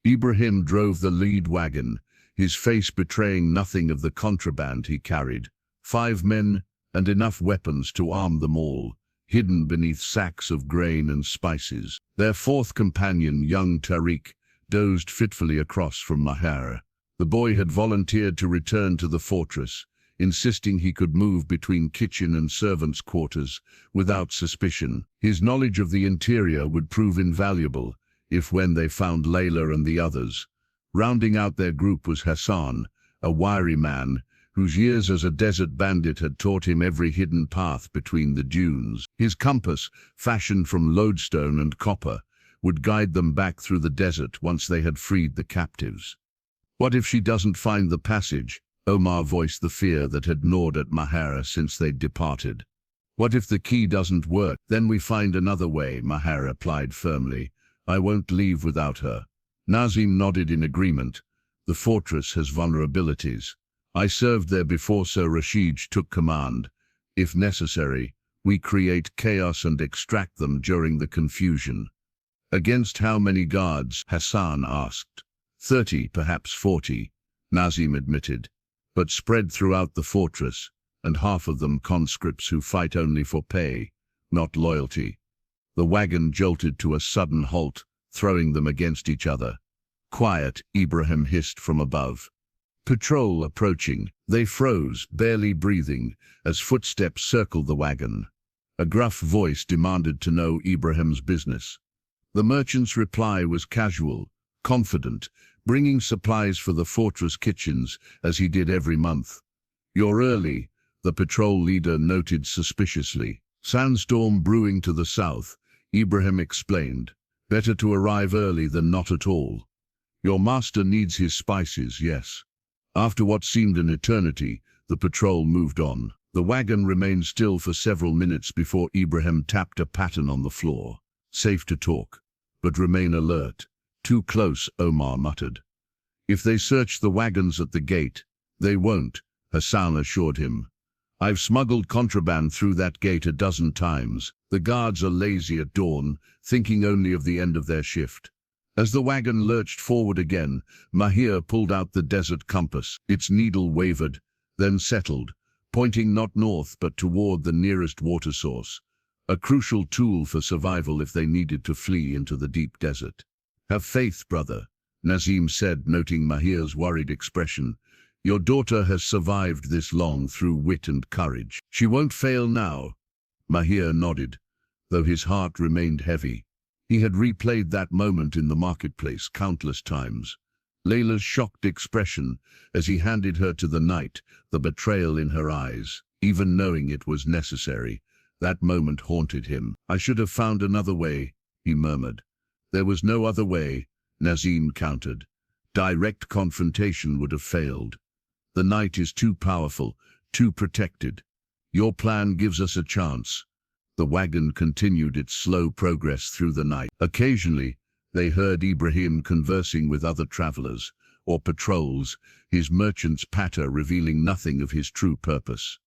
Ibrahim drove the lead wagon, his face betraying nothing of the contraband he carried. 5 men and enough weapons to arm them all, hidden beneath sacks of grain and spices. Their 4th companion, young Tariq, dozed fitfully across from Mahara. The boy had volunteered to return to the fortress, insisting he could move between kitchen and servants' quarters without suspicion. His knowledge of the interior would prove invaluable if when they found Layla and the others. Rounding out their group was Hassan, a wiry man whose years as a desert bandit had taught him every hidden path between the dunes. His compass, fashioned from lodestone and copper, would guide them back through the desert once they had freed the captives. What if she doesn't find the passage? Omar voiced the fear that had gnawed at Mahara since they'd departed. What if the key doesn't work? Then we find another way, Mahara replied firmly. I won't leave without her. Nazim nodded in agreement. The fortress has vulnerabilities. I served there before Sir Rashid took command. If necessary, we create chaos and extract them during the confusion. Against how many guards? Hassan asked. 30, perhaps 40, Nazim admitted, but spread throughout the fortress, and half of them conscripts who fight only for pay, not loyalty. The wagon jolted to a sudden halt, throwing them against each other. Quiet, Ibrahim hissed from above. Patrol approaching. They froze, barely breathing, as footsteps circled the wagon. A gruff voice demanded to know Ibrahim's business. The merchant's reply was casual, confident, bringing supplies for the fortress kitchens as he did every month. You're early, the patrol leader noted suspiciously. Sandstorm brewing to the south, Ibrahim explained. Better to arrive early than not at all. Your master needs his spices, yes. After what seemed an eternity, the patrol moved on. The wagon remained still for several minutes before Ibrahim tapped a pattern on the floor. Safe to talk, but remain alert. Too close, Omar muttered. If they search the wagons at the gate, they won't, Hassan assured him. I've smuggled contraband through that gate a dozen times. The guards are lazy at dawn, thinking only of the end of their shift. As the wagon lurched forward again, Mahir pulled out the desert compass. Its needle wavered, then settled, pointing not north but toward the nearest water source, a crucial tool for survival if they needed to flee into the deep desert. "Have faith, brother," Nazim said, noting Mahir's worried expression. "Your daughter has survived this long through wit and courage. She won't fail now." Mahir nodded, though his heart remained heavy. He had replayed that moment in the marketplace countless times. Layla's shocked expression as he handed her to the knight, the betrayal in her eyes, even knowing it was necessary. That moment haunted him. "I should have found another way," he murmured. "There was no other way," Nazim countered. "Direct confrontation would have failed. The knight is too powerful, too protected. Your plan gives us a chance." The wagon continued its slow progress through the night. Occasionally, they heard Ibrahim conversing with other travelers, or patrols, his merchant's patter revealing nothing of his true purpose.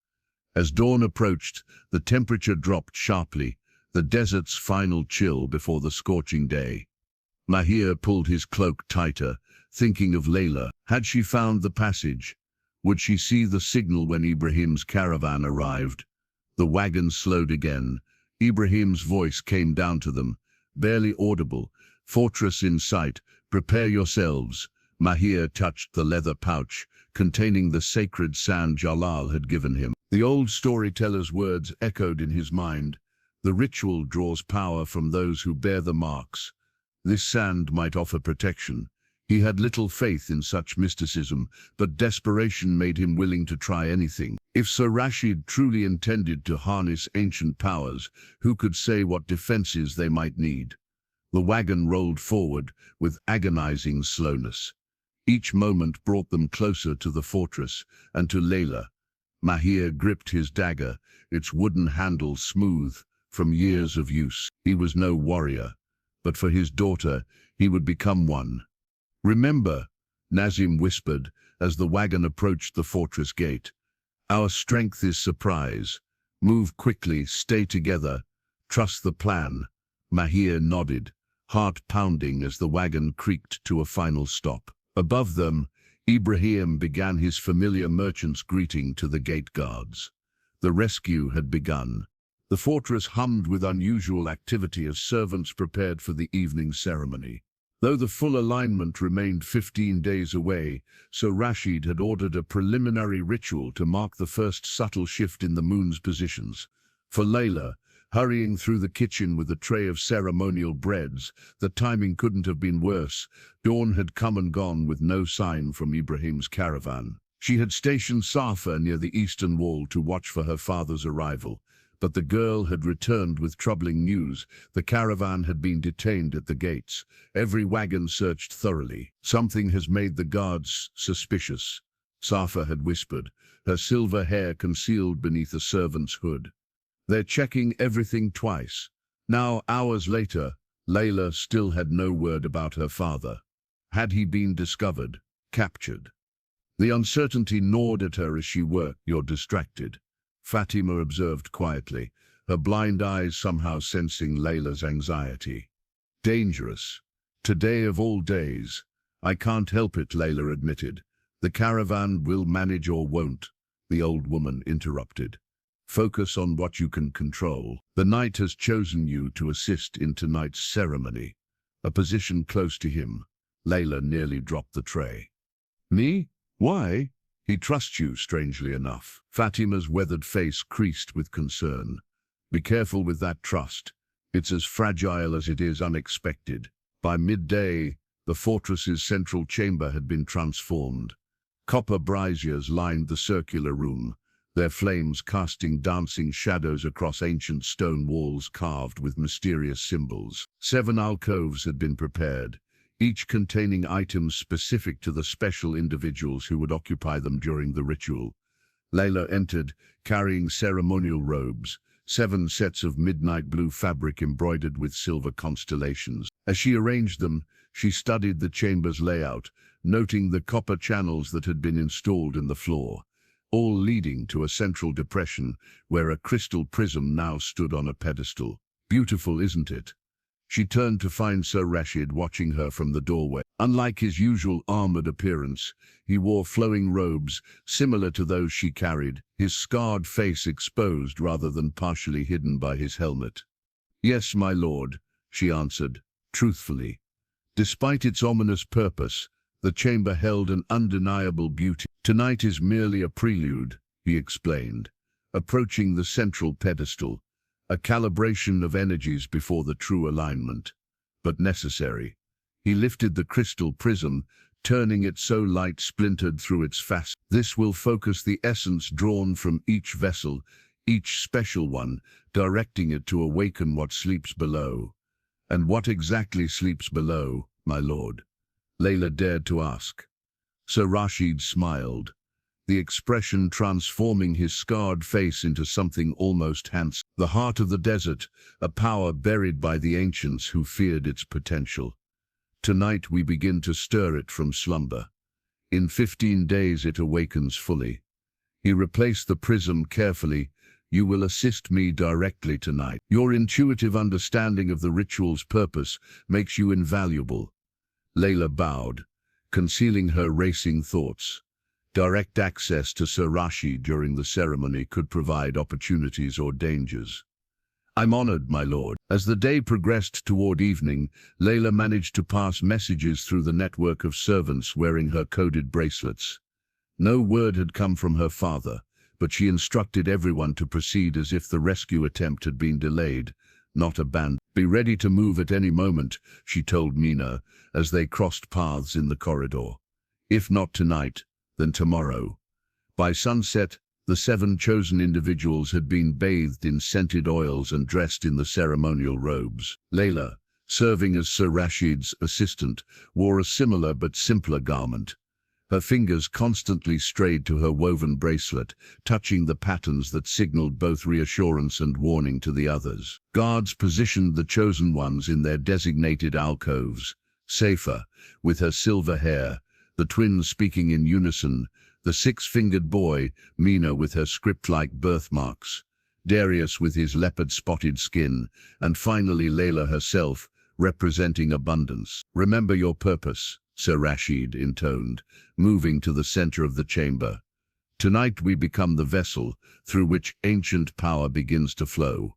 As dawn approached, the temperature dropped sharply, the desert's final chill before the scorching day. Mahir pulled his cloak tighter, thinking of Layla. Had she found the passage? Would she see the signal when Ibrahim's caravan arrived? The wagon slowed again. Ibrahim's voice came down to them, barely audible. "Fortress in sight, prepare yourselves." Mahir touched the leather pouch containing the sacred sand Jalal had given him. The old storyteller's words echoed in his mind. The ritual draws power from those who bear the marks. This sand might offer protection. He had little faith in such mysticism, but desperation made him willing to try anything. If Sir Rashid truly intended to harness ancient powers, who could say what defenses they might need? The wagon rolled forward with agonizing slowness. Each moment brought them closer to the fortress and to Layla. Mahir gripped his dagger, its wooden handle smooth from years of use. He was no warrior, but for his daughter, he would become one. "Remember," Nazim whispered as the wagon approached the fortress gate, "our strength is surprise. Move quickly, stay together, trust the plan." Mahir nodded, heart pounding as the wagon creaked to a final stop. Above them, Ibrahim began his familiar merchant's greeting to the gate guards. The rescue had begun. The fortress hummed with unusual activity as servants prepared for the evening ceremony. Though the full alignment remained 15 days away, Sir Rashid had ordered a preliminary ritual to mark the first subtle shift in the moon's positions. For Layla, hurrying through the kitchen with a tray of ceremonial breads, the timing couldn't have been worse. Dawn had come and gone with no sign from Ibrahim's caravan. She had stationed Safa near the eastern wall to watch for her father's arrival. But the girl had returned with troubling news. The caravan had been detained at the gates. Every wagon searched thoroughly. "Something has made the guards suspicious," Safa had whispered, her silver hair concealed beneath a servant's hood. "They're checking everything twice." Now, hours later, Layla still had no word about her father. Had he been discovered, captured? The uncertainty gnawed at her as she worked. "You're distracted," Fatima observed quietly, her blind eyes somehow sensing Layla's anxiety. "Dangerous. Today of all days." "I can't help it," Layla admitted. "The caravan will manage or won't," the old woman interrupted. "Focus on what you can control. The knight has chosen you to assist in tonight's ceremony, a position close to him." Layla nearly dropped the tray. "Me? Why?" "He trusts you, strangely enough." Fatima's weathered face creased with concern. "Be careful with that trust. It's as fragile as it is unexpected." By midday, the fortress's central chamber had been transformed. Copper braziers lined the circular room, their flames casting dancing shadows across ancient stone walls carved with mysterious symbols. 7 alcoves had been prepared, each containing items specific to the special individuals who would occupy them during the ritual. Layla entered, carrying ceremonial robes, 7 sets of midnight blue fabric embroidered with silver constellations. As she arranged them, she studied the chamber's layout, noting the copper channels that had been installed in the floor, all leading to a central depression where a crystal prism now stood on a pedestal. "Beautiful, isn't it?" She turned to find Sir Rashid watching her from the doorway. Unlike his usual armored appearance, he wore flowing robes similar to those she carried, his scarred face exposed rather than partially hidden by his helmet. "Yes, my lord," she answered, truthfully. Despite its ominous purpose, the chamber held an undeniable beauty. "Tonight is merely a prelude," he explained, approaching the central pedestal, a calibration of energies before the true alignment, but necessary. He lifted the crystal prism, turning it so light splintered through its facets. "This will focus the essence drawn from each vessel, each special one, directing it to awaken what sleeps below." "And what exactly sleeps below, my lord?" Layla dared to ask. Sir Rashid smiled, the expression transforming his scarred face into something almost handsome. "The heart of the desert, a power buried by the ancients who feared its potential. Tonight we begin to stir it from slumber. In 15 days it awakens fully." He replaced the prism carefully. "You will assist me directly tonight. Your intuitive understanding of the ritual's purpose makes you invaluable." Layla bowed, concealing her racing thoughts. Direct access to Sir Rashid during the ceremony could provide opportunities or dangers. "I'm honored, my lord." As the day progressed toward evening, Layla managed to pass messages through the network of servants wearing her coded bracelets. No word had come from her father, but she instructed everyone to proceed as if the rescue attempt had been delayed, not abandoned. "Be ready to move at any moment," she told Mina as they crossed paths in the corridor. "If not tonight, then tomorrow." By sunset, the 7 chosen individuals had been bathed in scented oils and dressed in the ceremonial robes. Layla, serving as Sir Rashid's assistant, wore a similar but simpler garment. Her fingers constantly strayed to her woven bracelet, touching the patterns that signaled both reassurance and warning to the others. Guards positioned the chosen ones in their designated alcoves. Safer, with her silver hair, the twins speaking in unison, the 6-fingered boy, Mina with her script-like birthmarks, Darius with his leopard-spotted skin, and finally Layla herself, representing abundance. "Remember your purpose," Sir Rashid intoned, moving to the center of the chamber. "Tonight we become the vessel through which ancient power begins to flow."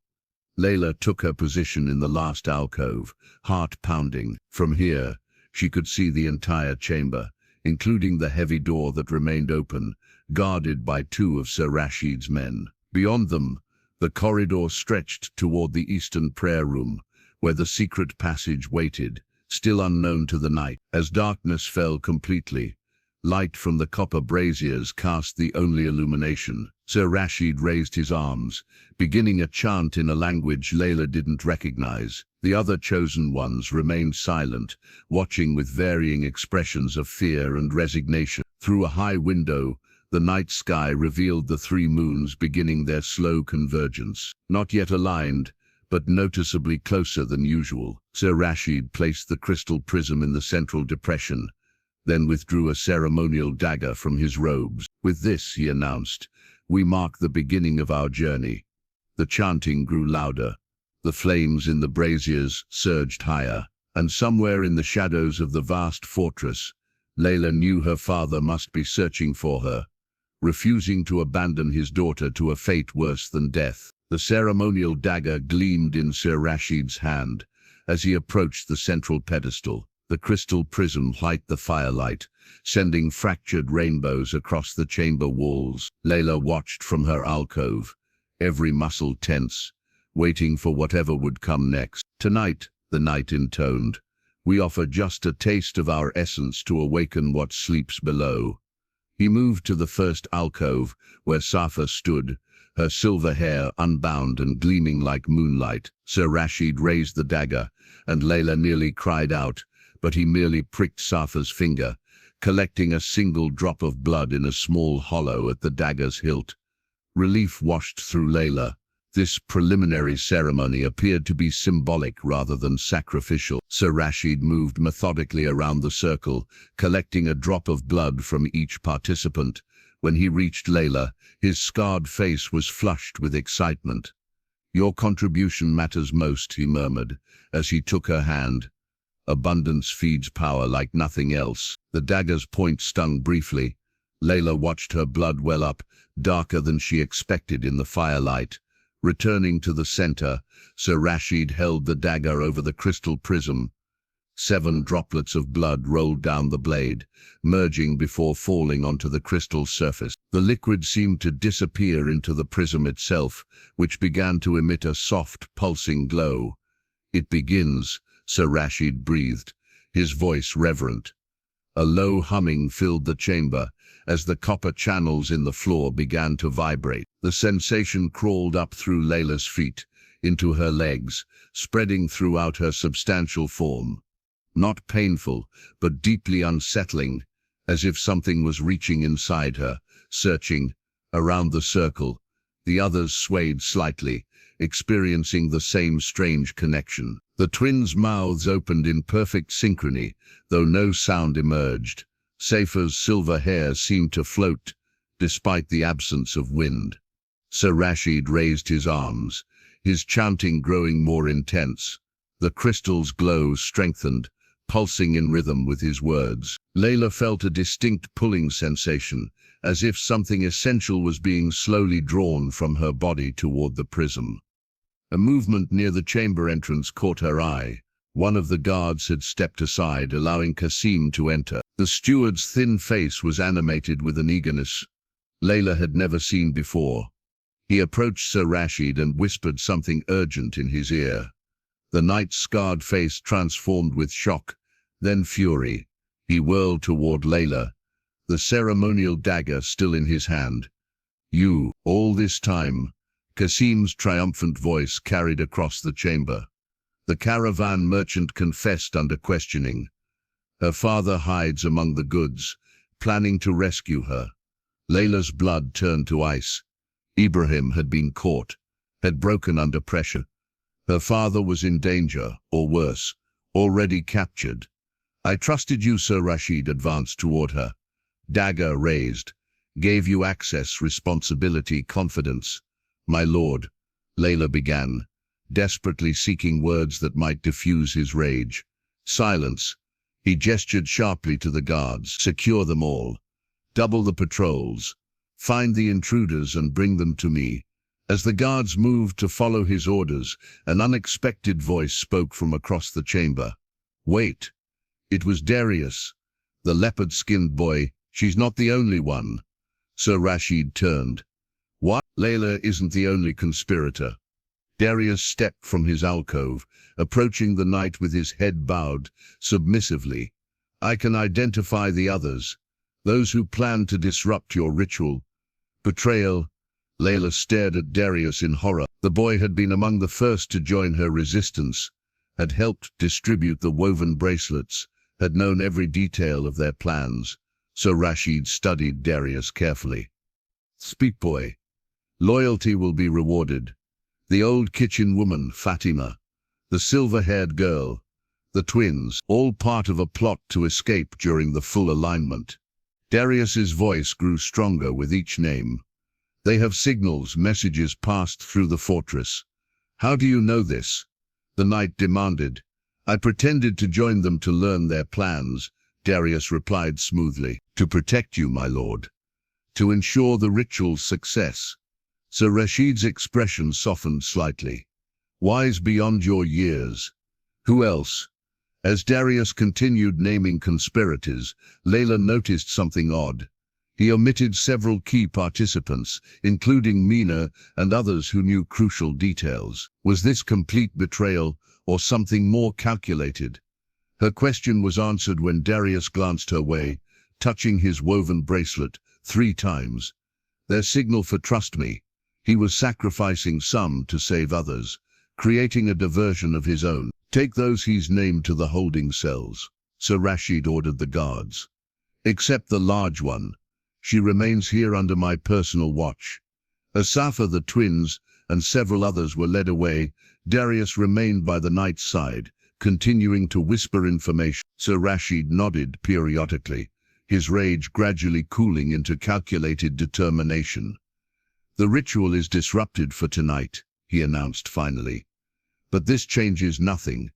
Layla took her position in the last alcove, heart pounding. From here, she could see the entire chamber, including the heavy door that remained open, guarded by 2 of Sir Rashid's men. Beyond them, the corridor stretched toward the eastern prayer room, where the secret passage waited, still unknown to the night. As darkness fell completely, light from the copper braziers cast the only illumination. Sir Rashid raised his arms, beginning a chant in a language Layla didn't recognize. The other chosen ones remained silent, watching with varying expressions of fear and resignation. Through a high window, the night sky revealed the 3 moons beginning their slow convergence. Not yet aligned, but noticeably closer than usual. Sir Rashid placed the crystal prism in the central depression, then withdrew a ceremonial dagger from his robes. "With this," he announced, "we mark the beginning of our journey." The chanting grew louder. The flames in the braziers surged higher, and somewhere in the shadows of the vast fortress, Layla knew her father must be searching for her, refusing to abandon his daughter to a fate worse than death. The ceremonial dagger gleamed in Sir Rashid's hand as he approached the central pedestal. The crystal prism lit the firelight, sending fractured rainbows across the chamber walls. Layla watched from her alcove, every muscle tense, waiting for whatever would come next. "Tonight," the knight intoned, "we offer just a taste of our essence to awaken what sleeps below." He moved to the first alcove, where Safa stood, her silver hair unbound and gleaming like moonlight. Sir Rashid raised the dagger, and Layla nearly cried out, but he merely pricked Safa's finger, collecting a single drop of blood in a small hollow at the dagger's hilt. Relief washed through Layla. This preliminary ceremony appeared to be symbolic rather than sacrificial. Sir Rashid moved methodically around the circle, collecting a drop of blood from each participant. When he reached Layla, his scarred face was flushed with excitement. Your contribution matters most, he murmured, as he took her hand. Abundance feeds power like nothing else. The dagger's point stung briefly. Layla watched her blood well up, darker than she expected in the firelight. Returning to the center, Sir Rashid held the dagger over the crystal prism. 7 droplets of blood rolled down the blade, merging before falling onto the crystal surface. The liquid seemed to disappear into the prism itself, which began to emit a soft, pulsing glow. "It begins," Sir Rashid breathed, his voice reverent. A low humming filled the chamber as the copper channels in the floor began to vibrate. The sensation crawled up through Layla's feet, into her legs, spreading throughout her substantial form. Not painful, but deeply unsettling, as if something was reaching inside her, searching. Around the circle, the others swayed slightly, experiencing the same strange connection. The twins' mouths opened in perfect synchrony, though no sound emerged. Safer's silver hair seemed to float, despite the absence of wind. Sir Rashid raised his arms, his chanting growing more intense. The crystal's glow strengthened, pulsing in rhythm with his words. Layla felt a distinct pulling sensation, as if something essential was being slowly drawn from her body toward the prism. A movement near the chamber entrance caught her eye. One of the guards had stepped aside, allowing Kasim to enter. The steward's thin face was animated with an eagerness Layla had never seen before. He approached Sir Rashid and whispered something urgent in his ear. The knight's scarred face transformed with shock, then fury. He whirled toward Layla, the ceremonial dagger still in his hand. "You, all this time?" Kasim's triumphant voice carried across the chamber. The caravan merchant confessed under questioning. "Her father hides among the goods, planning to rescue her." Layla's blood turned to ice. Ibrahim had been caught, had broken under pressure. Her father was in danger, or worse, already captured. "I trusted you," Sir Rashid advanced toward her. Dagger raised. "Gave you access, responsibility, confidence." "My lord," Layla began, desperately seeking words that might diffuse his rage. "Silence." He gestured sharply to the guards. "Secure them all. Double the patrols. Find the intruders and bring them to me." As the guards moved to follow his orders, an unexpected voice spoke from across the chamber. "Wait." It was Darius, the leopard-skinned boy. "She's not the only one." Sir Rashid turned. "What? Layla isn't the only conspirator." Darius stepped from his alcove, approaching the knight with his head bowed, submissively. "I can identify the others, those who plan to disrupt your ritual." "Betrayal." Layla stared at Darius in horror. The boy had been among the first to join her resistance, had helped distribute the woven bracelets, had known every detail of their plans. So Rashid studied Darius carefully. "Speak, boy. Loyalty will be rewarded." The old kitchen woman, Fatima, the silver-haired girl, the twins, all part of a plot to escape during the full alignment. Darius's voice grew stronger with each name. "They have signals, messages passed through the fortress." "How do you know this?" the knight demanded. "I pretended to join them to learn their plans," Darius replied smoothly. "To protect you, my lord. To ensure the ritual's success." Sir Rashid's expression softened slightly. "Wise beyond your years. Who else?" As Darius continued naming conspirators, Layla noticed something odd. He omitted several key participants, including Mina and others who knew crucial details. Was this complete betrayal, or something more calculated? Her question was answered when Darius glanced her way, touching his woven bracelet 3 times. Their signal for trust me. He was sacrificing some to save others, creating a diversion of his own. "Take those he's named to the holding cells," Sir Rashid ordered the guards. "Except the large one. She remains here under my personal watch." Asafa, the twins, and several others were led away. Darius remained by the knight's side, continuing to whisper information. Sir Rashid nodded periodically, his rage gradually cooling into calculated determination. "The ritual is disrupted for tonight," he announced finally. But this changes nothing.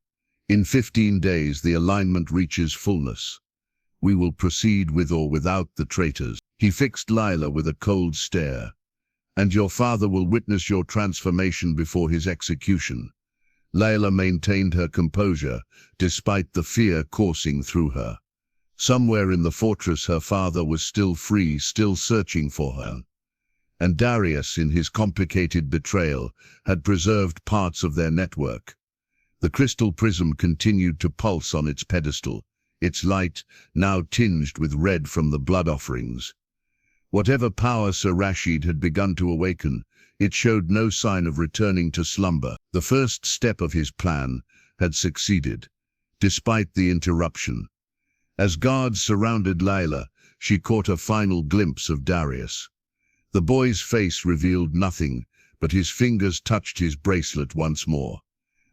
In 15 days, the alignment reaches fullness. We will proceed with or without the traitors. He fixed Lila with a cold stare. And your father will witness your transformation before his execution. Layla maintained her composure, despite the fear coursing through her. Somewhere in the fortress her father was still free, still searching for her. And Darius, in his complicated betrayal, had preserved parts of their network. The crystal prism continued to pulse on its pedestal, its light now tinged with red from the blood offerings. Whatever power Sir Rashid had begun to awaken, it showed no sign of returning to slumber. The first step of his plan had succeeded, despite the interruption. As guards surrounded Layla, she caught a final glimpse of Darius. The boy's face revealed nothing, but his fingers touched his bracelet once more.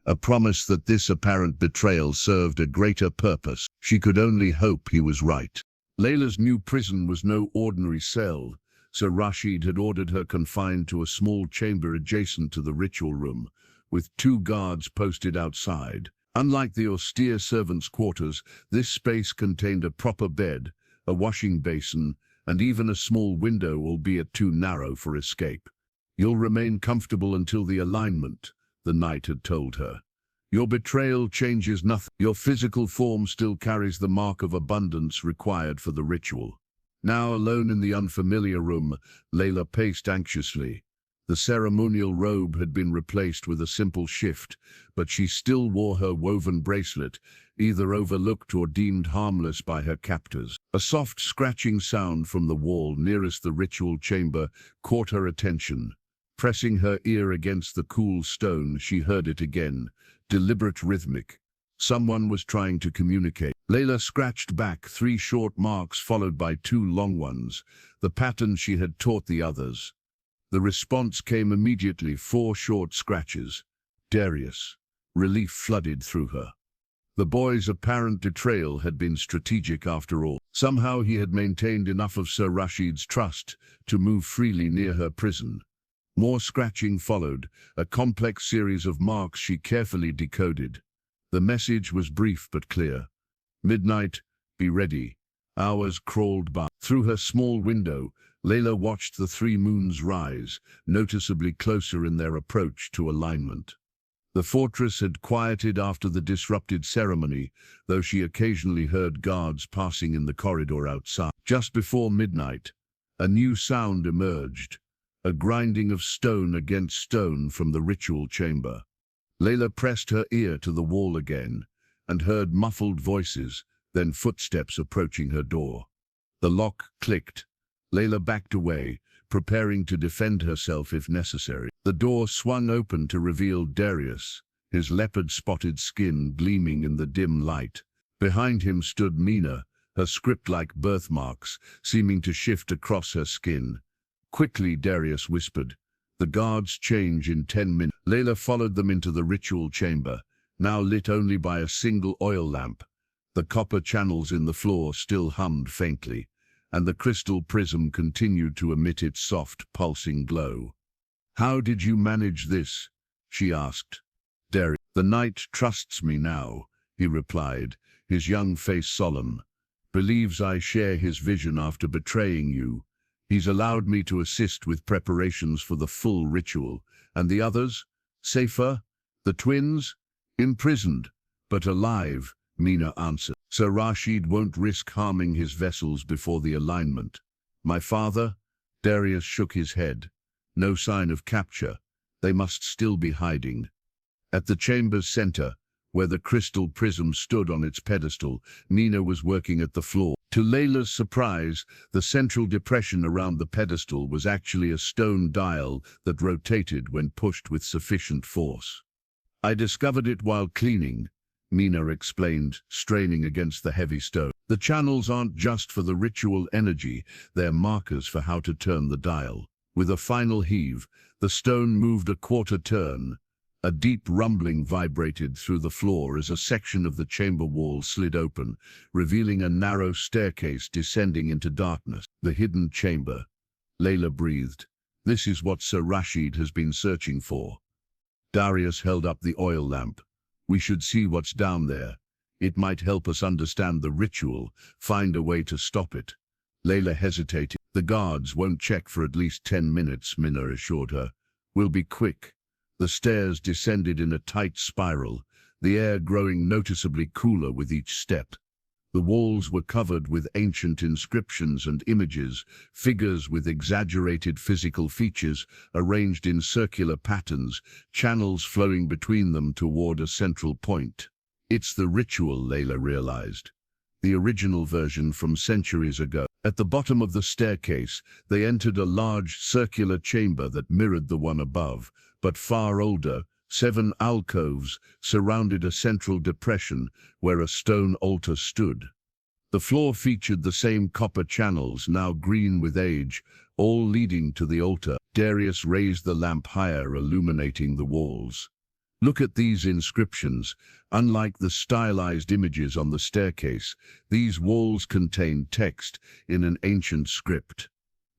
A promise that this apparent betrayal served a greater purpose. She could only hope he was right. Layla's new prison was no ordinary cell. Sir Rashid had ordered her confined to a small chamber adjacent to the ritual room, with 2 guards posted outside. Unlike the austere servants' quarters, this space contained a proper bed, a washing basin, and even a small window, albeit too narrow for escape. You'll remain comfortable until the alignment, the knight had told her. Your betrayal changes nothing. Your physical form still carries the mark of abundance required for the ritual. Now alone in the unfamiliar room, Layla paced anxiously. The ceremonial robe had been replaced with a simple shift, but she still wore her woven bracelet, either overlooked or deemed harmless by her captors. A soft scratching sound from the wall nearest the ritual chamber caught her attention. Pressing her ear against the cool stone, she heard it again, deliberate, rhythmic. Someone was trying to communicate. Layla scratched back 3 short marks followed by 2 long ones, the pattern she had taught the others. The response came immediately, 4 short scratches. Darius. Relief flooded through her. The boy's apparent betrayal had been strategic after all. Somehow he had maintained enough of Sir Rashid's trust to move freely near her prison. More scratching followed, a complex series of marks she carefully decoded. The message was brief but clear. Midnight, be ready. Hours crawled by. Through her small window, Layla watched the 3 moons rise, noticeably closer in their approach to alignment. The fortress had quieted after the disrupted ceremony, though she occasionally heard guards passing in the corridor outside. Just before midnight, a new sound emerged, a grinding of stone against stone from the ritual chamber. Layla pressed her ear to the wall again, and heard muffled voices, then footsteps approaching her door. The lock clicked. Layla backed away, preparing to defend herself if necessary. The door swung open to reveal Darius, his leopard-spotted skin gleaming in the dim light. Behind him stood Mina, her script-like birthmarks seeming to shift across her skin. Quickly, Darius whispered. The guards change in 10 minutes. Layla followed them into the ritual chamber, now lit only by a single oil lamp. The copper channels in the floor still hummed faintly, and the crystal prism continued to emit its soft, pulsing glow. How did you manage this? She asked. Darius. The knight trusts me now, he replied, his young face solemn. Believes I share his vision after betraying you. He's allowed me to assist with preparations for the full ritual. And the others? Safer? The twins? Imprisoned, but alive, Mina answered. Sir Rashid won't risk harming his vessels before the alignment. My father? Darius shook his head. No sign of capture. They must still be hiding. At the chamber's center, where the crystal prism stood on its pedestal, Nina was working at the floor. To Layla's surprise, the central depression around the pedestal was actually a stone dial that rotated when pushed with sufficient force. I discovered it while cleaning, Mina explained, straining against the heavy stone. The channels aren't just for the ritual energy, they're markers for how to turn the dial. With a final heave, the stone moved a quarter turn. A deep rumbling vibrated through the floor as a section of the chamber wall slid open, revealing a narrow staircase descending into darkness. The hidden chamber. Layla breathed. This is what Sir Rashid has been searching for. Darius held up the oil lamp. We should see what's down there. It might help us understand the ritual, find a way to stop it. Layla hesitated. The guards won't check for at least 10 minutes, Minna assured her. We'll be quick. The stairs descended in a tight spiral, the air growing noticeably cooler with each step. The walls were covered with ancient inscriptions and images, figures with exaggerated physical features arranged in circular patterns, channels flowing between them toward a central point. It's the ritual, Layla realized. The original version from centuries ago. At the bottom of the staircase, they entered a large circular chamber that mirrored the one above, but far older. 7 alcoves surrounded a central depression where a stone altar stood. The floor featured the same copper channels, now green with age, all leading to the altar. Darius raised the lamp higher, illuminating the walls. Look at these inscriptions. Unlike the stylized images on the staircase, these walls contain text in an ancient script.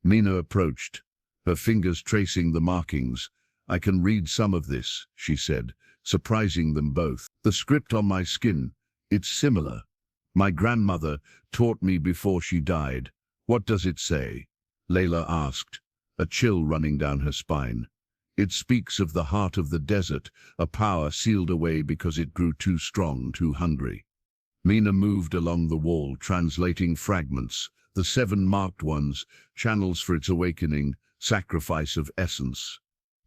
Mina approached, her fingers tracing the markings. I can read some of this, she said, surprising them both. The script on my skin, it's similar. My grandmother taught me before she died. What does it say? Layla asked, a chill running down her spine. It speaks of the heart of the desert, a power sealed away because it grew too strong, too hungry. Mina moved along the wall, translating fragments, the 7 marked ones, channels for its awakening, sacrifice of essence.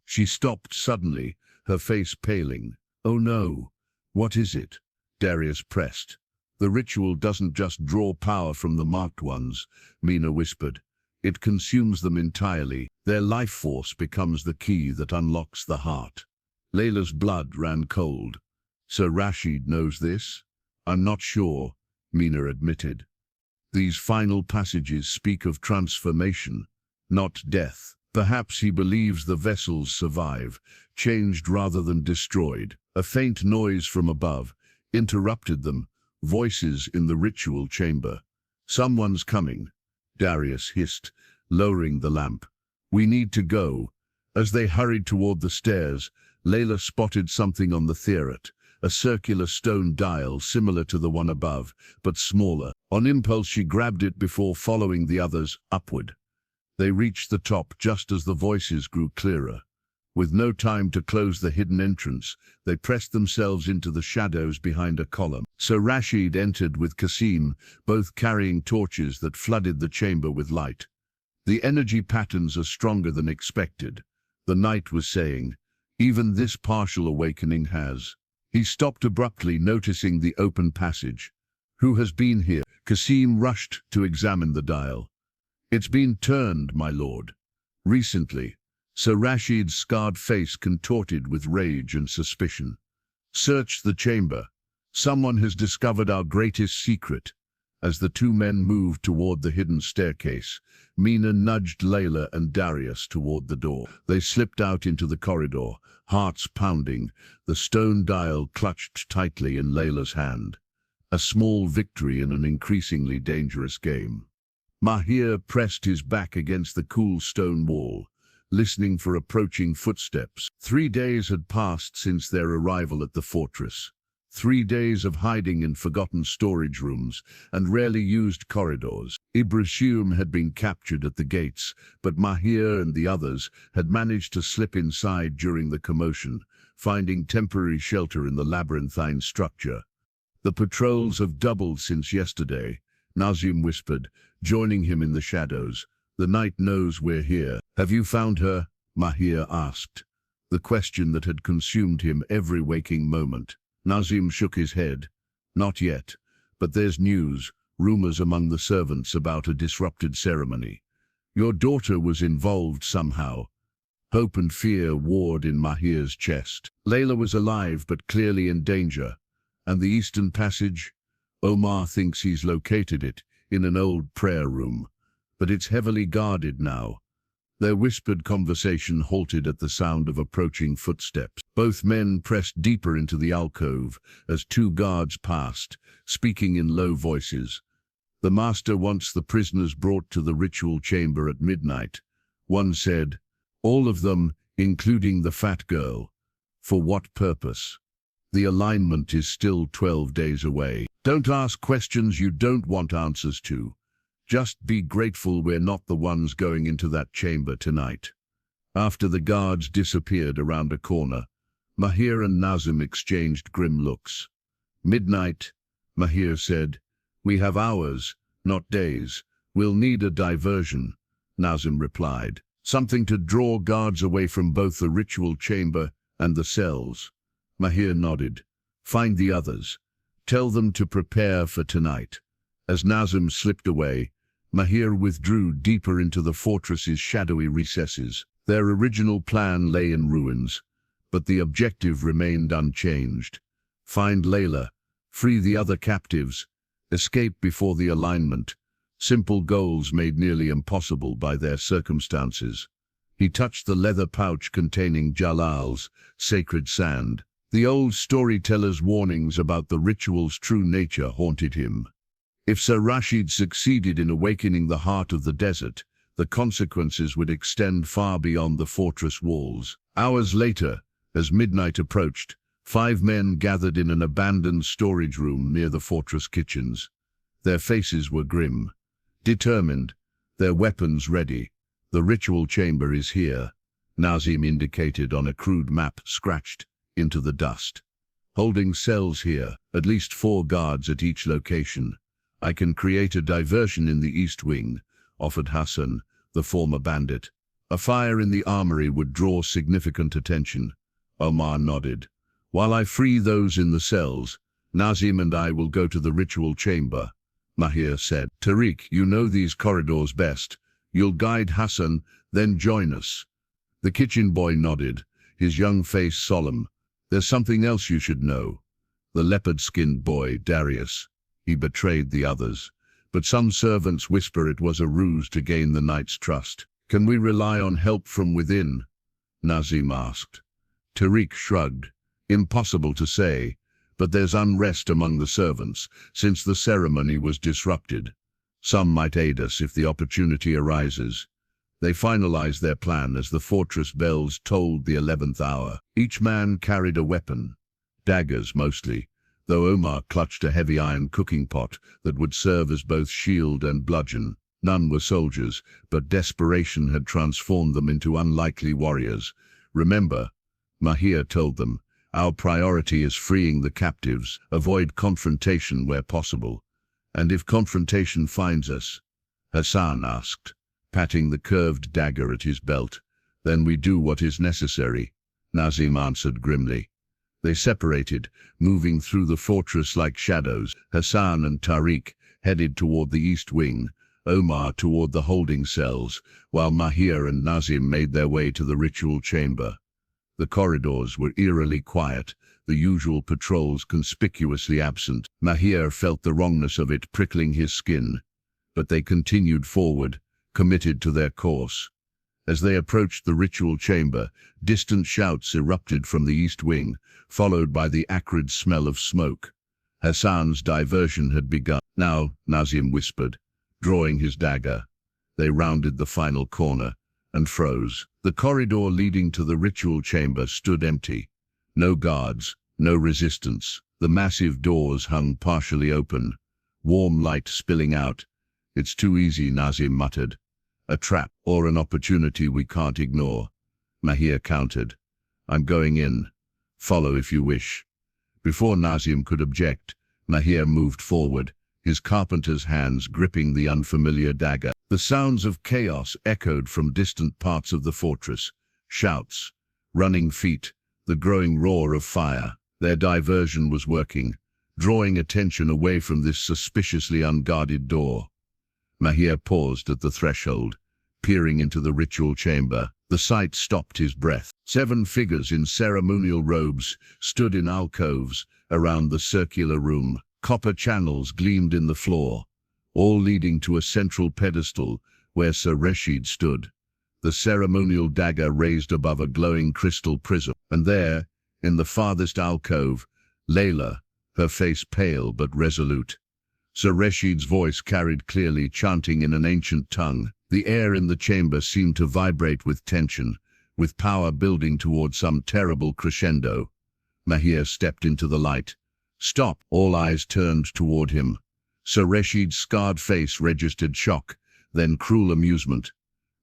She stopped suddenly, her face paling. Oh no, what is it? Darius pressed. The ritual doesn't just draw power from the marked ones, Mina whispered. It consumes them entirely. Their life force becomes the key that unlocks the heart. Layla's blood ran cold. Sir Rashid knows this? I'm not sure, Mina admitted. These final passages speak of transformation, not death. Perhaps he believes the vessels survive, changed rather than destroyed. A faint noise from above interrupted them, voices in the ritual chamber. Someone's coming, Darius hissed, lowering the lamp. We need to go. As they hurried toward the stairs, Layla spotted something on the theret, a circular stone dial similar to the one above, but smaller. On impulse, she grabbed it before following the others upward. They reached the top just as the voices grew clearer. With no time to close the hidden entrance, they pressed themselves into the shadows behind a column. Sir Rashid entered with Qasim, both carrying torches that flooded the chamber with light. The energy patterns are stronger than expected, the knight was saying. Even this partial awakening has. He stopped abruptly, noticing the open passage. Who has been here? Qasim rushed to examine the dial. It's been turned, my lord. Recently. Sir Rashid's scarred face contorted with rage and suspicion. Search the chamber. Someone has discovered our greatest secret. As the 2 men moved toward the hidden staircase, Mina nudged Layla and Darius toward the door. They slipped out into the corridor, hearts pounding, the stone dial clutched tightly in Layla's hand. A small victory in an increasingly dangerous game. Mahir pressed his back against the cool stone wall, listening for approaching footsteps. 3 days had passed since their arrival at the fortress. 3 days of hiding in forgotten storage rooms and rarely used corridors. Ibrahim had been captured at the gates, but Mahir and the others had managed to slip inside during the commotion, finding temporary shelter in the labyrinthine structure. The patrols have doubled since yesterday, Nazim whispered, joining him in the shadows. The knight knows we're here. Have you found her? Mahir asked, the question that had consumed him every waking moment. Nazim shook his head. Not yet, but there's news, rumors among the servants about a disrupted ceremony. Your daughter was involved somehow. Hope and fear warred in Mahir's chest. Layla was alive but clearly in danger. And the Eastern Passage? Omar thinks he's located it in an old prayer room, but it's heavily guarded now. Their whispered conversation halted at the sound of approaching footsteps. Both men pressed deeper into the alcove as 2 guards passed, speaking in low voices. The master wants the prisoners brought to the ritual chamber at midnight. One said, all of them, including the fat girl. For what purpose? The alignment is still 12 days away. Don't ask questions you don't want answers to. Just be grateful we're not the ones going into that chamber tonight. After the guards disappeared around a corner, Mahir and Nazim exchanged grim looks. Midnight, Mahir said. We have hours, not days. We'll need a diversion, Nazim replied. Something to draw guards away from both the ritual chamber and the cells. Mahir nodded. Find the others. Tell them to prepare for tonight. As Nazim slipped away, Mahir withdrew deeper into the fortress's shadowy recesses. Their original plan lay in ruins, but the objective remained unchanged. Find Layla, free the other captives, escape before the alignment. Simple goals made nearly impossible by their circumstances. He touched the leather pouch containing Jalal's sacred sand. The old storyteller's warnings about the ritual's true nature haunted him. If Sir Rashid succeeded in awakening the heart of the desert, the consequences would extend far beyond the fortress walls. Hours later, as midnight approached, 5 men gathered in an abandoned storage room near the fortress kitchens. Their faces were grim, determined, their weapons ready. The ritual chamber is here, Nazim indicated on a crude map scratched into the dust. Holding cells here, at least 4 guards at each location. I can create a diversion in the east wing, offered Hassan, the former bandit. A fire in the armory would draw significant attention. Omar nodded. While I free those in the cells, Nazim and I will go to the ritual chamber, Mahir said. Tariq, you know these corridors best. You'll guide Hassan, then join us. The kitchen boy nodded, his young face solemn. There's something else you should know. The leopard-skinned boy, Darius. He betrayed the others, but some servants whisper it was a ruse to gain the knight's trust. Can we rely on help from within? Nazim asked. Tariq shrugged. Impossible to say, but there's unrest among the servants since the ceremony was disrupted. Some might aid us if the opportunity arises. They finalized their plan as the fortress bells tolled the 11th hour. Each man carried a weapon, daggers mostly, though Omar clutched a heavy iron cooking pot that would serve as both shield and bludgeon. None were soldiers, but desperation had transformed them into unlikely warriors. Remember, Mahir told them, our priority is freeing the captives. Avoid confrontation where possible. And if confrontation finds us? Hassan asked, patting the curved dagger at his belt. Then we do what is necessary, Nazim answered grimly. They separated, moving through the fortress like shadows. Hassan and Tariq headed toward the east wing, Omar toward the holding cells, while Mahir and Nazim made their way to the ritual chamber. The corridors were eerily quiet, the usual patrols conspicuously absent. Mahir felt the wrongness of it prickling his skin, but they continued forward, committed to their course. As they approached the ritual chamber, distant shouts erupted from the east wing, followed by the acrid smell of smoke. Hassan's diversion had begun. Now, Nazim whispered, drawing his dagger. They rounded the final corner and froze. The corridor leading to the ritual chamber stood empty. No guards, no resistance. The massive doors hung partially open, warm light spilling out. It's too easy, Nazim muttered. A trap, or an opportunity we can't ignore. Mahir countered. I'm going in. Follow if you wish. Before Nazim could object, Mahir moved forward, his carpenter's hands gripping the unfamiliar dagger. The sounds of chaos echoed from distant parts of the fortress. Shouts, running feet, the growing roar of fire. Their diversion was working, drawing attention away from this suspiciously unguarded door. Mahir paused at the threshold, peering into the ritual chamber. The sight stopped his breath. 7 figures in ceremonial robes stood in alcoves around the circular room. Copper channels gleamed in the floor, all leading to a central pedestal where Sir Rashid stood, the ceremonial dagger raised above a glowing crystal prism. And there, in the farthest alcove, Layla, her face pale but resolute. Sir Rashid's voice carried clearly, chanting in an ancient tongue. The air in the chamber seemed to vibrate with tension, with power building toward some terrible crescendo. Mahir stepped into the light. "Stop!" All eyes turned toward him. Sir Reshid's scarred face registered shock, then cruel amusement.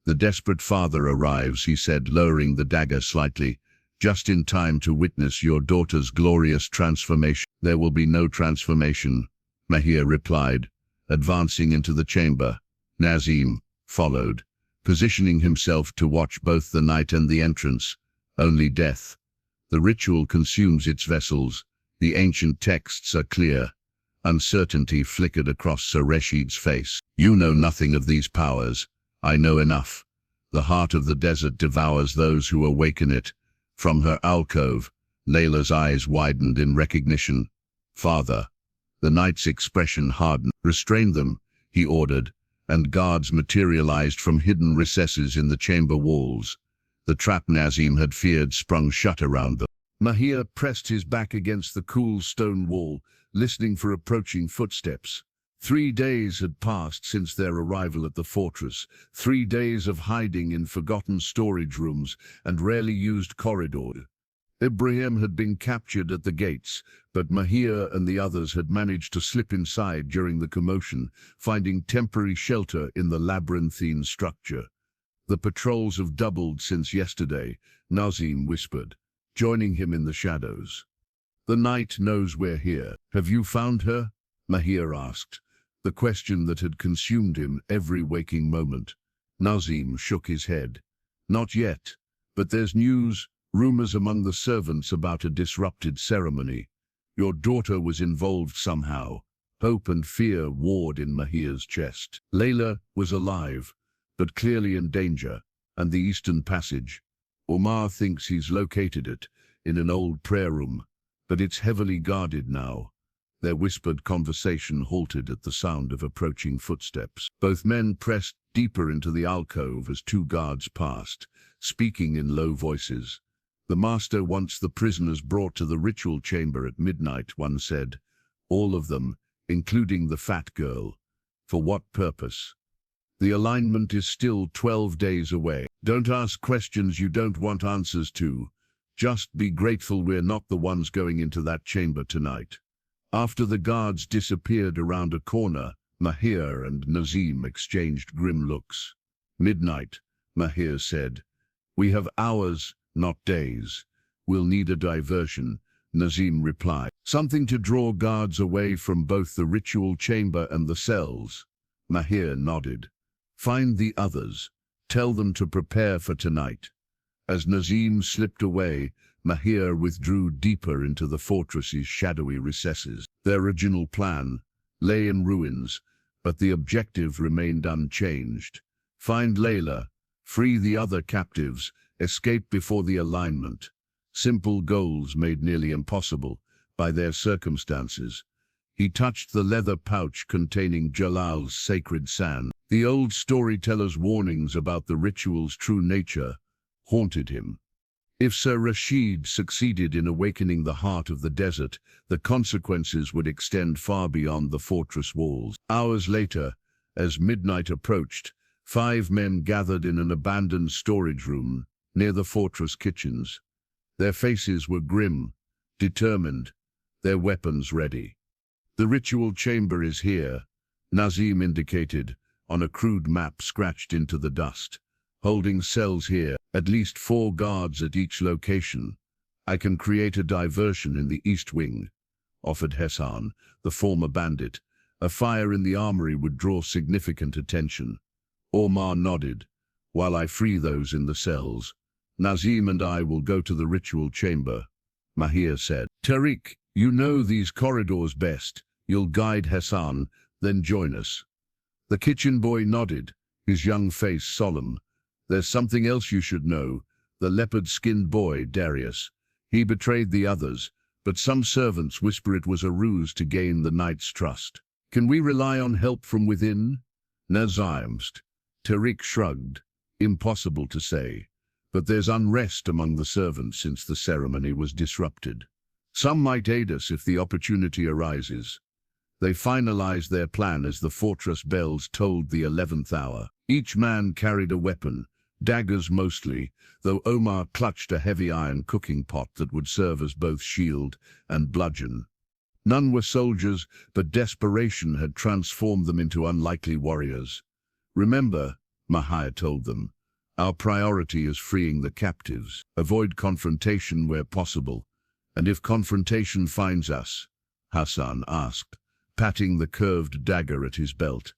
"The desperate father arrives," he said, lowering the dagger slightly, "just in time to witness your daughter's glorious transformation." "There will be no transformation," Mahir replied, advancing into the chamber. Nazim followed, positioning himself to watch both the night and the entrance. "Only death. The ritual consumes its vessels. The ancient texts are clear." Uncertainty flickered across Sir Reshid's face. "You know nothing of these powers. I know enough. The heart of the desert devours those who awaken it." From her alcove, Layla's eyes widened in recognition. "Father." The knight's expression hardened. "Restrain them," he ordered, and guards materialized from hidden recesses in the chamber walls. The trap Nazim had feared sprung shut around them. Mahir pressed his back against the cool stone wall, listening for approaching footsteps. 3 days had passed since their arrival at the fortress, 3 days of hiding in forgotten storage rooms and rarely used corridors. Ibrahim had been captured at the gates, but Mahir and the others had managed to slip inside during the commotion, finding temporary shelter in the labyrinthine structure. "The patrols have doubled since yesterday," Nazim whispered, joining him in the shadows. "The knight knows we're here. Have you found her?" Mahir asked, the question that had consumed him every waking moment. Nazim shook his head. "Not yet, but there's news, rumors among the servants about a disrupted ceremony. Your daughter was involved somehow." Hope and fear warred in Mahir's chest. Layla was alive, but clearly in danger, and the Eastern Passage. Omar thinks he's located it, in an old prayer room, but it's heavily guarded now. Their whispered conversation halted at the sound of approaching footsteps. Both men pressed deeper into the alcove as 2 guards passed, speaking in low voices. "The master wants the prisoners brought to the ritual chamber at midnight," one said. "All of them, including the fat girl." "For what purpose?" "The alignment is still 12 days away. Don't ask questions you don't want answers to. Just be grateful we're not the ones going into that chamber tonight." After the guards disappeared around a corner, Mahir and Nazim exchanged grim looks. "Midnight," Mahir said. "We have hours, not days. We'll need a diversion," Nazim replied. "Something to draw guards away from both the ritual chamber and the cells." Mahir nodded. "Find the others. Tell them to prepare for tonight." As Nazim slipped away, Mahir withdrew deeper into the fortress's shadowy recesses. Their original plan lay in ruins, but the objective remained unchanged. Find Layla, free the other captives, escape before the alignment. Simple goals made nearly impossible by their circumstances. He touched the leather pouch containing Jalal's sacred sand. The old storyteller's warnings about the ritual's true nature haunted him. If Sir Rashid succeeded in awakening the heart of the desert, the consequences would extend far beyond the fortress walls. Hours later, as midnight approached, 5 men gathered in an abandoned storage room near the fortress kitchens. Their faces were grim, determined, their weapons ready. "The ritual chamber is here," Nazim indicated, on a crude map scratched into the dust. "Holding cells here, at least 4 guards at each location. I can create a diversion in the east wing," offered Hassan, the former bandit. "A fire in the armory would draw significant attention." Omar nodded. "While I free those in the cells, Nazim and I will go to the ritual chamber," Mahir said. "Tariq, you know these corridors best. You'll guide Hassan, then join us." The kitchen boy nodded, his young face solemn. "There's something else you should know. The leopard-skinned boy, Darius. He betrayed the others, but some servants whisper it was a ruse to gain the knight's trust. Can we rely on help from within?" Nazim. Tariq shrugged. "Impossible to say. But there's unrest among the servants since the ceremony was disrupted. Some might aid us if the opportunity arises." They finalized their plan as the fortress bells tolled the 11th hour. Each man carried a weapon, Daggers mostly, though Omar clutched a heavy iron cooking pot that would serve as both shield and bludgeon. None were soldiers, but desperation had transformed them into unlikely warriors. "Remember," Mahir told them, "our priority is freeing the captives. Avoid confrontation where possible. And if confrontation finds us," Hassan asked, patting the curved dagger at his belt,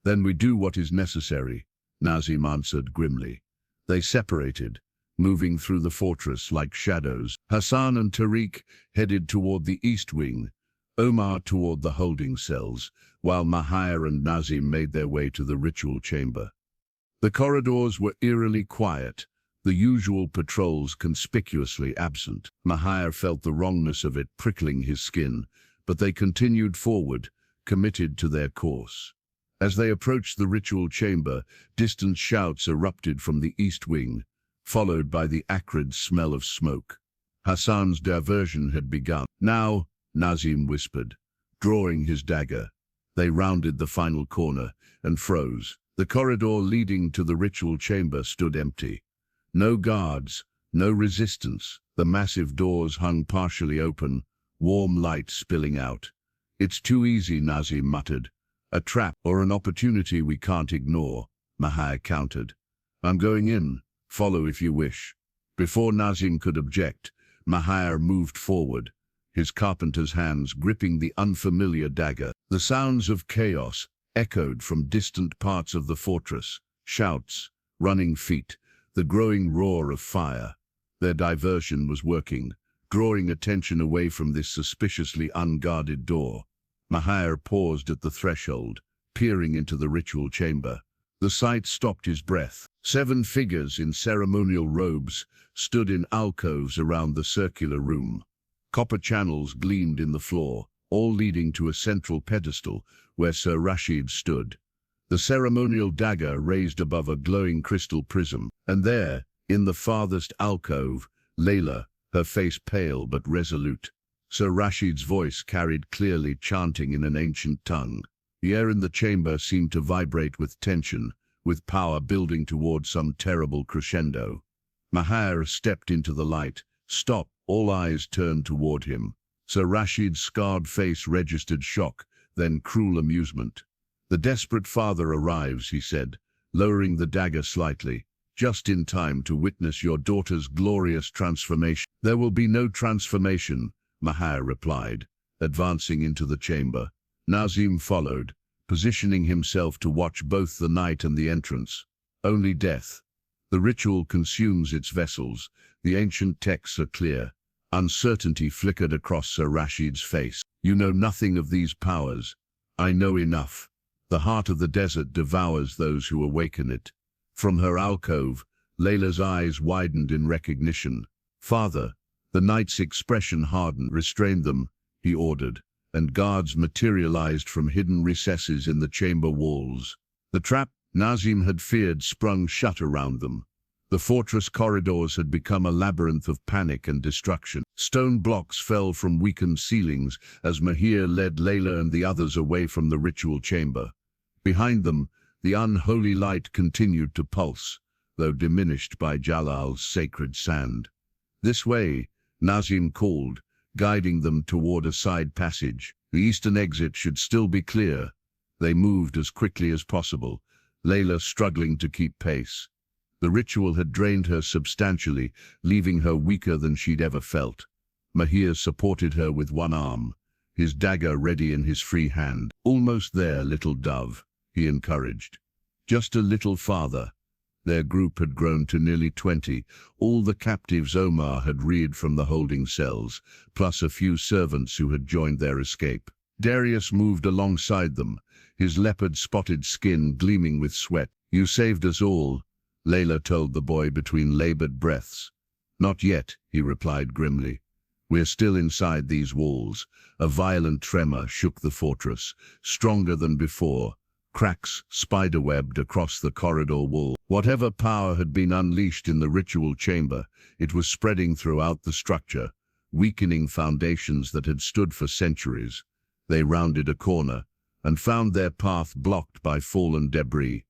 "then we do what is necessary," Nazim answered grimly. They separated, moving through the fortress like shadows. Hassan and Tariq headed toward the east wing, Omar toward the holding cells, while Mahir and Nazim made their way to the ritual chamber. The corridors were eerily quiet, the usual patrols conspicuously absent. Mahir felt the wrongness of it prickling his skin, but they continued forward, committed to their course. As they approached the ritual chamber, distant shouts erupted from the east wing, followed by the acrid smell of smoke. Hassan's diversion had begun. "Now," Nazim whispered, drawing his dagger. They rounded the final corner and froze. The corridor leading to the ritual chamber stood empty. No guards, no resistance. The massive doors hung partially open, warm light spilling out. "It's too easy," Nazim muttered. "A trap or an opportunity we can't ignore," Mahir countered. "I'm going in. Follow if you wish." Before Nazim could object, Mahir moved forward, his carpenter's hands gripping the unfamiliar dagger. The sounds of chaos echoed from distant parts of the fortress, shouts, running feet, the growing roar of fire. Their diversion was working, drawing attention away from this suspiciously unguarded door. Mahir paused at the threshold, peering into the ritual chamber. The sight stopped his breath. 7 figures in ceremonial robes stood in alcoves around the circular room. Copper channels gleamed in the floor, all leading to a central pedestal where Sir Rashid stood. The ceremonial dagger raised above a glowing crystal prism, and there, in the farthest alcove, Layla, her face pale but resolute. Sir Rashid's voice carried clearly, chanting in an ancient tongue. The air in the chamber seemed to vibrate with tension, with power building toward some terrible crescendo. Mahir stepped into the light. "Stop!" All eyes turned toward him. Sir Rashid's scarred face registered shock, then cruel amusement. "The desperate father arrives," he said, lowering the dagger slightly, "just in time to witness your daughter's glorious transformation." "There will be no transformation," Mahir replied, advancing into the chamber. Nazim followed, positioning himself to watch both the night and the entrance. "Only death. The ritual consumes its vessels. The ancient texts are clear." Uncertainty flickered across Sir Rashid's face. "You know nothing of these powers." "I know enough. The heart of the desert devours those who awaken it." From her alcove, Layla's eyes widened in recognition. "Father." The knight's expression hardened. "Restrain them," he ordered, and guards materialized from hidden recesses in the chamber walls. The trap Nazim had feared sprung shut around them. The fortress corridors had become a labyrinth of panic and destruction. Stone blocks fell from weakened ceilings as Mahir led Layla and the others away from the ritual chamber. Behind them, the unholy light continued to pulse, though diminished by Jalal's sacred sand. "This way," Nazim called, guiding them toward a side passage. The eastern exit should still be clear. They moved as quickly as possible, Layla struggling to keep pace. The ritual had drained her substantially, leaving her weaker than she'd ever felt. Mahir supported her with one arm, his dagger ready in his free hand. "Almost there, little dove," he encouraged. "Just a little farther." Their group had grown to nearly 20, all the captives Omar had reared from the holding cells, plus a few servants who had joined their escape. Darius moved alongside them, his leopard-spotted skin gleaming with sweat. "You saved us all," Layla told the boy between labored breaths. "Not yet," he replied grimly. "We're still inside these walls." A violent tremor shook the fortress, stronger than before. Cracks spiderwebbed across the corridor wall. Whatever power had been unleashed in the ritual chamber, it was spreading throughout the structure, weakening foundations that had stood for centuries. They rounded a corner and found their path blocked by fallen debris.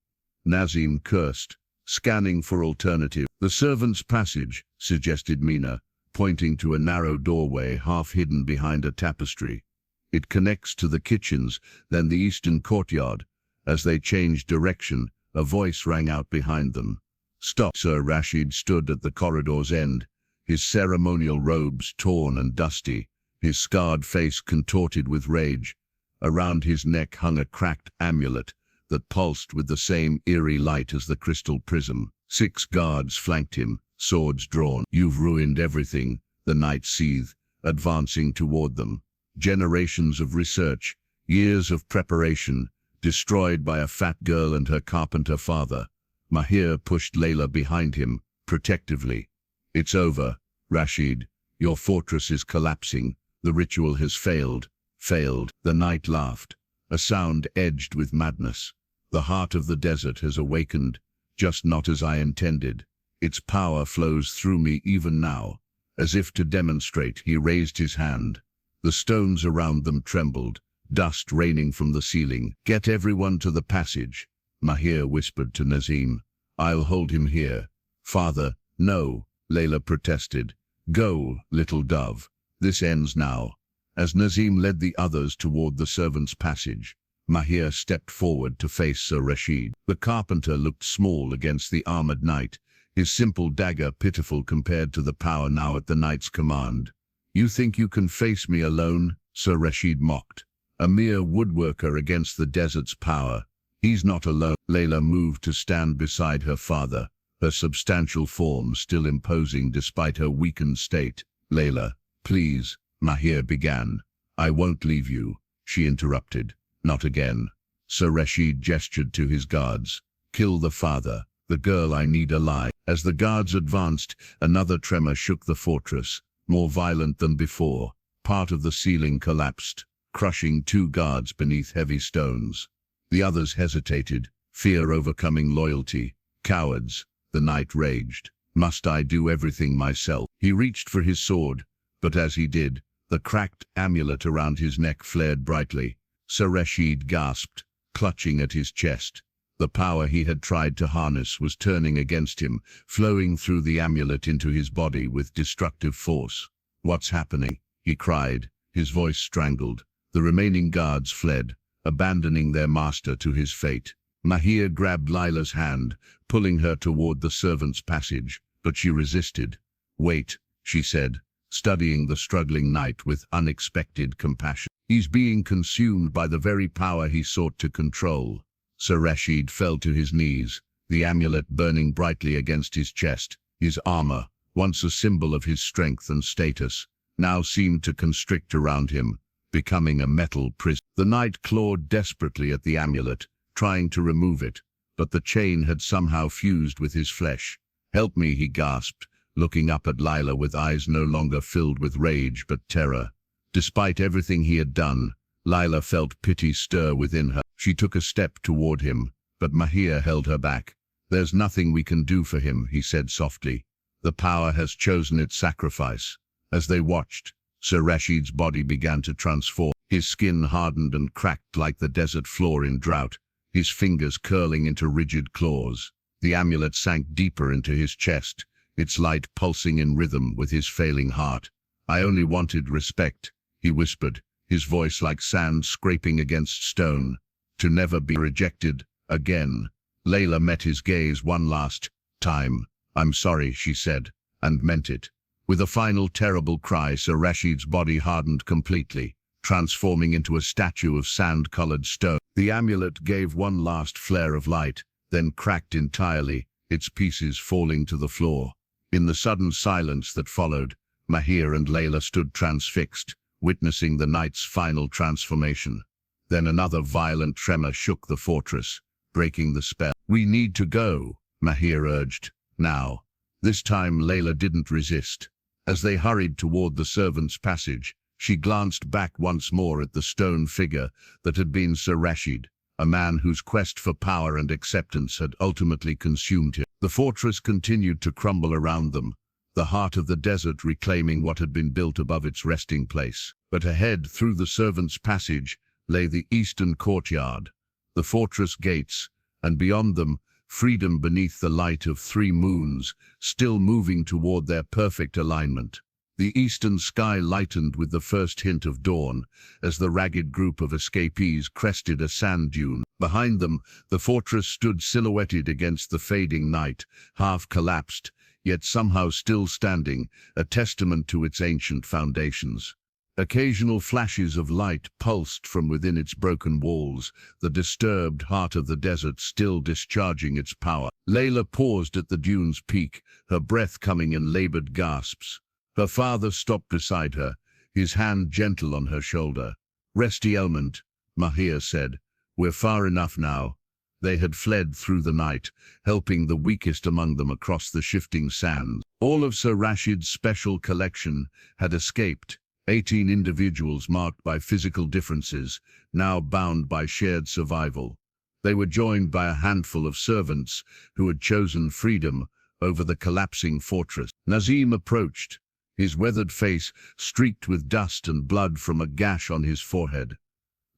Nazim cursed, scanning for alternative. The servants' passage, suggested Mina, pointing to a narrow doorway half hidden behind a tapestry. It connects to the kitchens, then the eastern courtyard. As they changed direction, a voice rang out behind them. Stop! Sir Rashid stood at the corridor's end, his ceremonial robes torn and dusty, his scarred face contorted with rage. Around his neck hung a cracked amulet that pulsed with the same eerie light as the crystal prism. 6 guards flanked him, swords drawn. You've ruined everything, the knight seethed, advancing toward them. Generations of research, years of preparation, destroyed by a fat girl and her carpenter father. Mahir pushed Layla behind him, protectively. It's over, Rashid. Your fortress is collapsing. The ritual has failed. Failed. The knight laughed, a sound edged with madness. The heart of the desert has awakened, just not as I intended. Its power flows through me even now. As if to demonstrate, he raised his hand. The stones around them trembled, dust raining from the ceiling. Get everyone to the passage, Mahir whispered to Nazim. I'll hold him here. Father, no, Layla protested. Go, little dove. This ends now. As Nazim led the others toward the servants' passage, Mahir stepped forward to face Sir Rashid. The carpenter looked small against the armored knight, his simple dagger pitiful compared to the power now at the knight's command. You think you can face me alone? Sir Rashid mocked. A mere woodworker against the desert's power. He's not alone. Layla moved to stand beside her father, her substantial form still imposing despite her weakened state. Layla, please, Mahir began. I won't leave you, she interrupted. Not again. Sir Rashid gestured to his guards. Kill the father. The girl I need alive. As the guards advanced, another tremor shook the fortress, more violent than before. Part of the ceiling collapsed, crushing 2 guards beneath heavy stones. The others hesitated, fear overcoming loyalty. Cowards, the knight raged. Must I do everything myself? He reached for his sword, but as he did, the cracked amulet around his neck flared brightly. Sir Rashid gasped, clutching at his chest. The power he had tried to harness was turning against him, flowing through the amulet into his body with destructive force. What's happening? He cried, his voice strangled. The remaining guards fled, abandoning their master to his fate. Mahir grabbed Layla's hand, pulling her toward the servants' passage, but she resisted. Wait, she said, studying the struggling knight with unexpected compassion. He's being consumed by the very power he sought to control. Sir Rashid fell to his knees, the amulet burning brightly against his chest. His armor, once a symbol of his strength and status, now seemed to constrict around him, becoming a metal prison. The knight clawed desperately at the amulet, trying to remove it, but the chain had somehow fused with his flesh. Help me, he gasped, looking up at Layla with eyes no longer filled with rage but terror. Despite everything he had done, Layla felt pity stir within her. She took a step toward him, but Mahir held her back. There's nothing we can do for him, he said softly. The power has chosen its sacrifice. As they watched, Sir Rashid's body began to transform. His skin hardened and cracked like the desert floor in drought, his fingers curling into rigid claws. The amulet sank deeper into his chest, its light pulsing in rhythm with his failing heart. I only wanted respect, he whispered, his voice like sand scraping against stone. To never be rejected again. Layla met his gaze one last time. I'm sorry, she said, and meant it. With a final terrible cry, Sir Rashid's body hardened completely, transforming into a statue of sand-colored stone. The amulet gave one last flare of light, then cracked entirely, its pieces falling to the floor. In the sudden silence that followed, Mahir and Layla stood transfixed, witnessing the knight's final transformation. Then another violent tremor shook the fortress, breaking the spell. We need to go, Mahir urged. Now. This time Layla didn't resist. As they hurried toward the servants' passage, she glanced back once more at the stone figure that had been Sir Rashid, a man whose quest for power and acceptance had ultimately consumed him. The fortress continued to crumble around them, the heart of the desert reclaiming what had been built above its resting place. But ahead, through the servants' passage, lay the eastern courtyard, the fortress gates, and beyond them, freedom beneath the light of 3 moons, still moving toward their perfect alignment. The eastern sky lightened with the first hint of dawn as the ragged group of escapees crested a sand dune. Behind them, the fortress stood silhouetted against the fading night, half collapsed, yet somehow still standing, a testament to its ancient foundations. Occasional flashes of light pulsed from within its broken walls, the disturbed heart of the desert still discharging its power. Layla paused at the dune's peak, her breath coming in labored gasps. Her father stopped beside her, his hand gentle on her shoulder. "Resti Elmont," Mahir said. "We're far enough now." They had fled through the night, helping the weakest among them across the shifting sands. All of Sir Rashid's special collection had escaped, 18 individuals marked by physical differences, now bound by shared survival. They were joined by a handful of servants who had chosen freedom over the collapsing fortress. Nazim approached, his weathered face streaked with dust and blood from a gash on his forehead.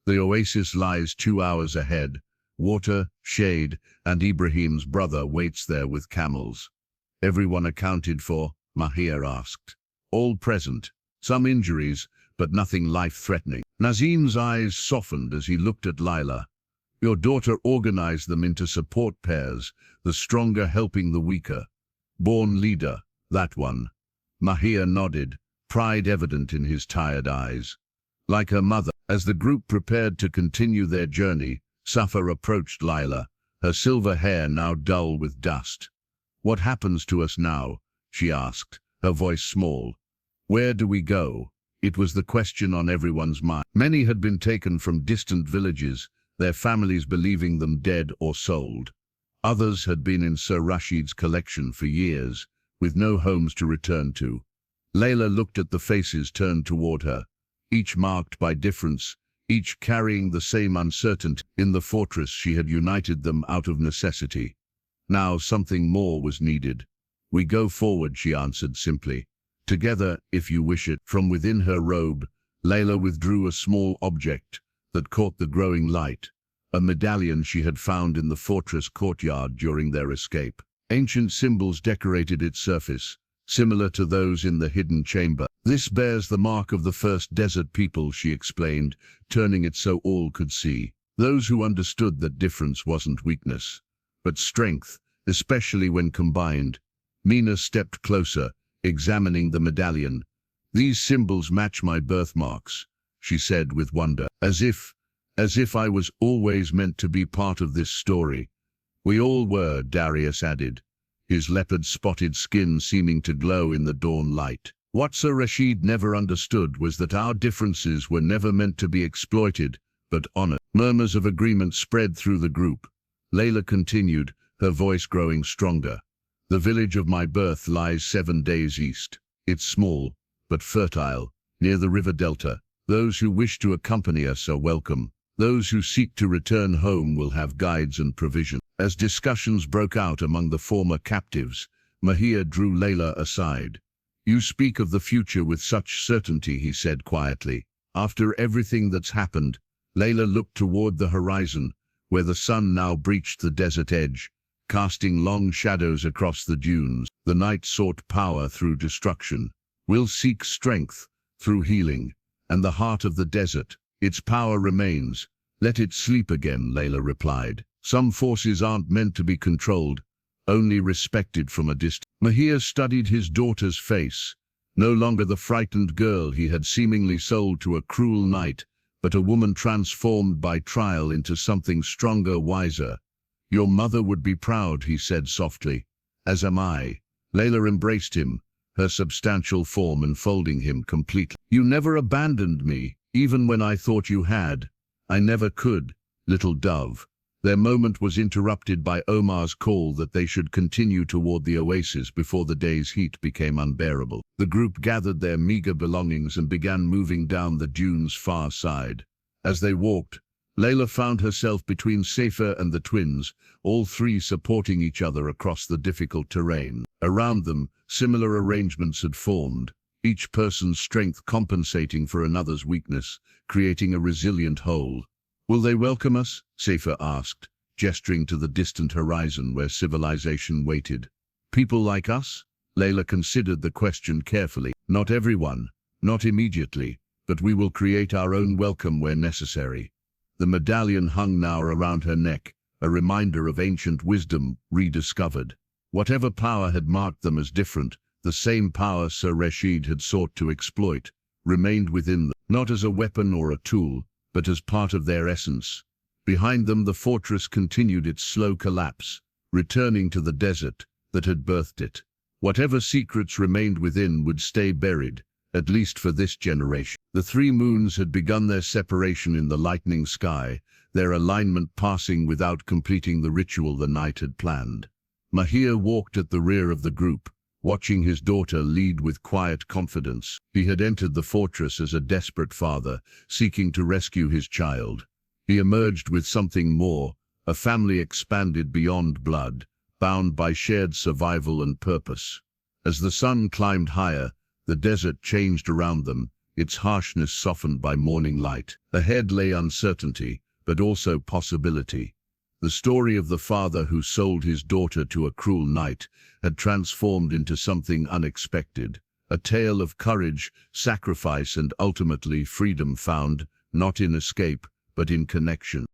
"The oasis lies 2 hours ahead. Water, shade, and Ibrahim's brother waits there with camels." "Everyone accounted for?" Mahir asked. "All present. Some injuries, but nothing life-threatening." Nazim's eyes softened as he looked at Layla. "Your daughter organized them into support pairs, the stronger helping the weaker. Born leader, that one." Mahir nodded, pride evident in his tired eyes. Like her mother, as the group prepared to continue their journey, Safa approached Layla, her silver hair now dull with dust. "What happens to us now?" she asked, her voice small. "Where do we go?" It was the question on everyone's mind. Many had been taken from distant villages, their families believing them dead or sold. Others had been in Sir Rashid's collection for years, with no homes to return to. Layla looked at the faces turned toward her, each marked by difference, each carrying the same uncertainty. In the fortress she had united them out of necessity. Now something more was needed. "We go forward," she answered simply. "Together, if you wish it." From within her robe, Layla withdrew a small object that caught the growing light, a medallion she had found in the fortress courtyard during their escape. Ancient symbols decorated its surface, similar to those in the hidden chamber. "This bears the mark of the first desert people," she explained, turning it so all could see. Those who understood that difference wasn't weakness, but strength, especially when combined. Mina stepped closer, examining the medallion. "These symbols match my birthmarks," she said with wonder, as if I was always meant to be part of this story." "We all were," Darius added, his leopard-spotted skin seeming to glow in the dawn light. What Sir Rashid never understood was that our differences were never meant to be exploited, but honored. Murmurs of agreement spread through the group. Layla continued, her voice growing stronger. "The village of my birth lies 7 days east. It's small, but fertile, near the river delta. Those who wish to accompany us are welcome. Those who seek to return home will have guides and provision." As discussions broke out among the former captives, Mahir drew Layla aside. "You speak of the future with such certainty," he said quietly. "After everything that's happened." Layla looked toward the horizon, where the sun now breached the desert edge, casting long shadows across the dunes. "The night sought power through destruction. We'll seek strength through healing, and the heart of the desert, its power remains. Let it sleep again," Layla replied. "Some forces aren't meant to be controlled, only respected from a distance." Mahir studied his daughter's face, no longer the frightened girl he had seemingly sold to a cruel night, but a woman transformed by trial into something stronger, wiser. "Your mother would be proud," he said softly. "As am I." Layla embraced him, her substantial form enfolding him completely. "You never abandoned me, even when I thought you had." "I never could, little dove." Their moment was interrupted by Omar's call that they should continue toward the oasis before the day's heat became unbearable. The group gathered their meager belongings and began moving down the dune's far side. As they walked, Layla found herself between Safa and the twins, all three supporting each other across the difficult terrain. Around them, similar arrangements had formed, each person's strength compensating for another's weakness, creating a resilient whole. "Will they welcome us?" Safa asked, gesturing to the distant horizon where civilization waited. People like us? Layla considered the question carefully. Not everyone, not immediately, but we will create our own welcome where necessary. The medallion hung now around her neck, a reminder of ancient wisdom rediscovered. Whatever power had marked them as different, the same power Sir Rashid had sought to exploit, remained within them, not as a weapon or a tool, but as part of their essence. Behind them the fortress continued its slow collapse, returning to the desert that had birthed it. Whatever secrets remained within would stay buried, at least for this generation. The three moons had begun their separation in the lightening sky, their alignment passing without completing the ritual the night had planned. Mahir walked at the rear of the group, watching his daughter lead with quiet confidence. He had entered the fortress as a desperate father, seeking to rescue his child. He emerged with something more, a family expanded beyond blood, bound by shared survival and purpose. As the sun climbed higher, the desert changed around them, its harshness softened by morning light. Ahead lay uncertainty, but also possibility. The story of the father who sold his daughter to a cruel knight had transformed into something unexpected, a tale of courage, sacrifice, and ultimately freedom found, not in escape, but in connection.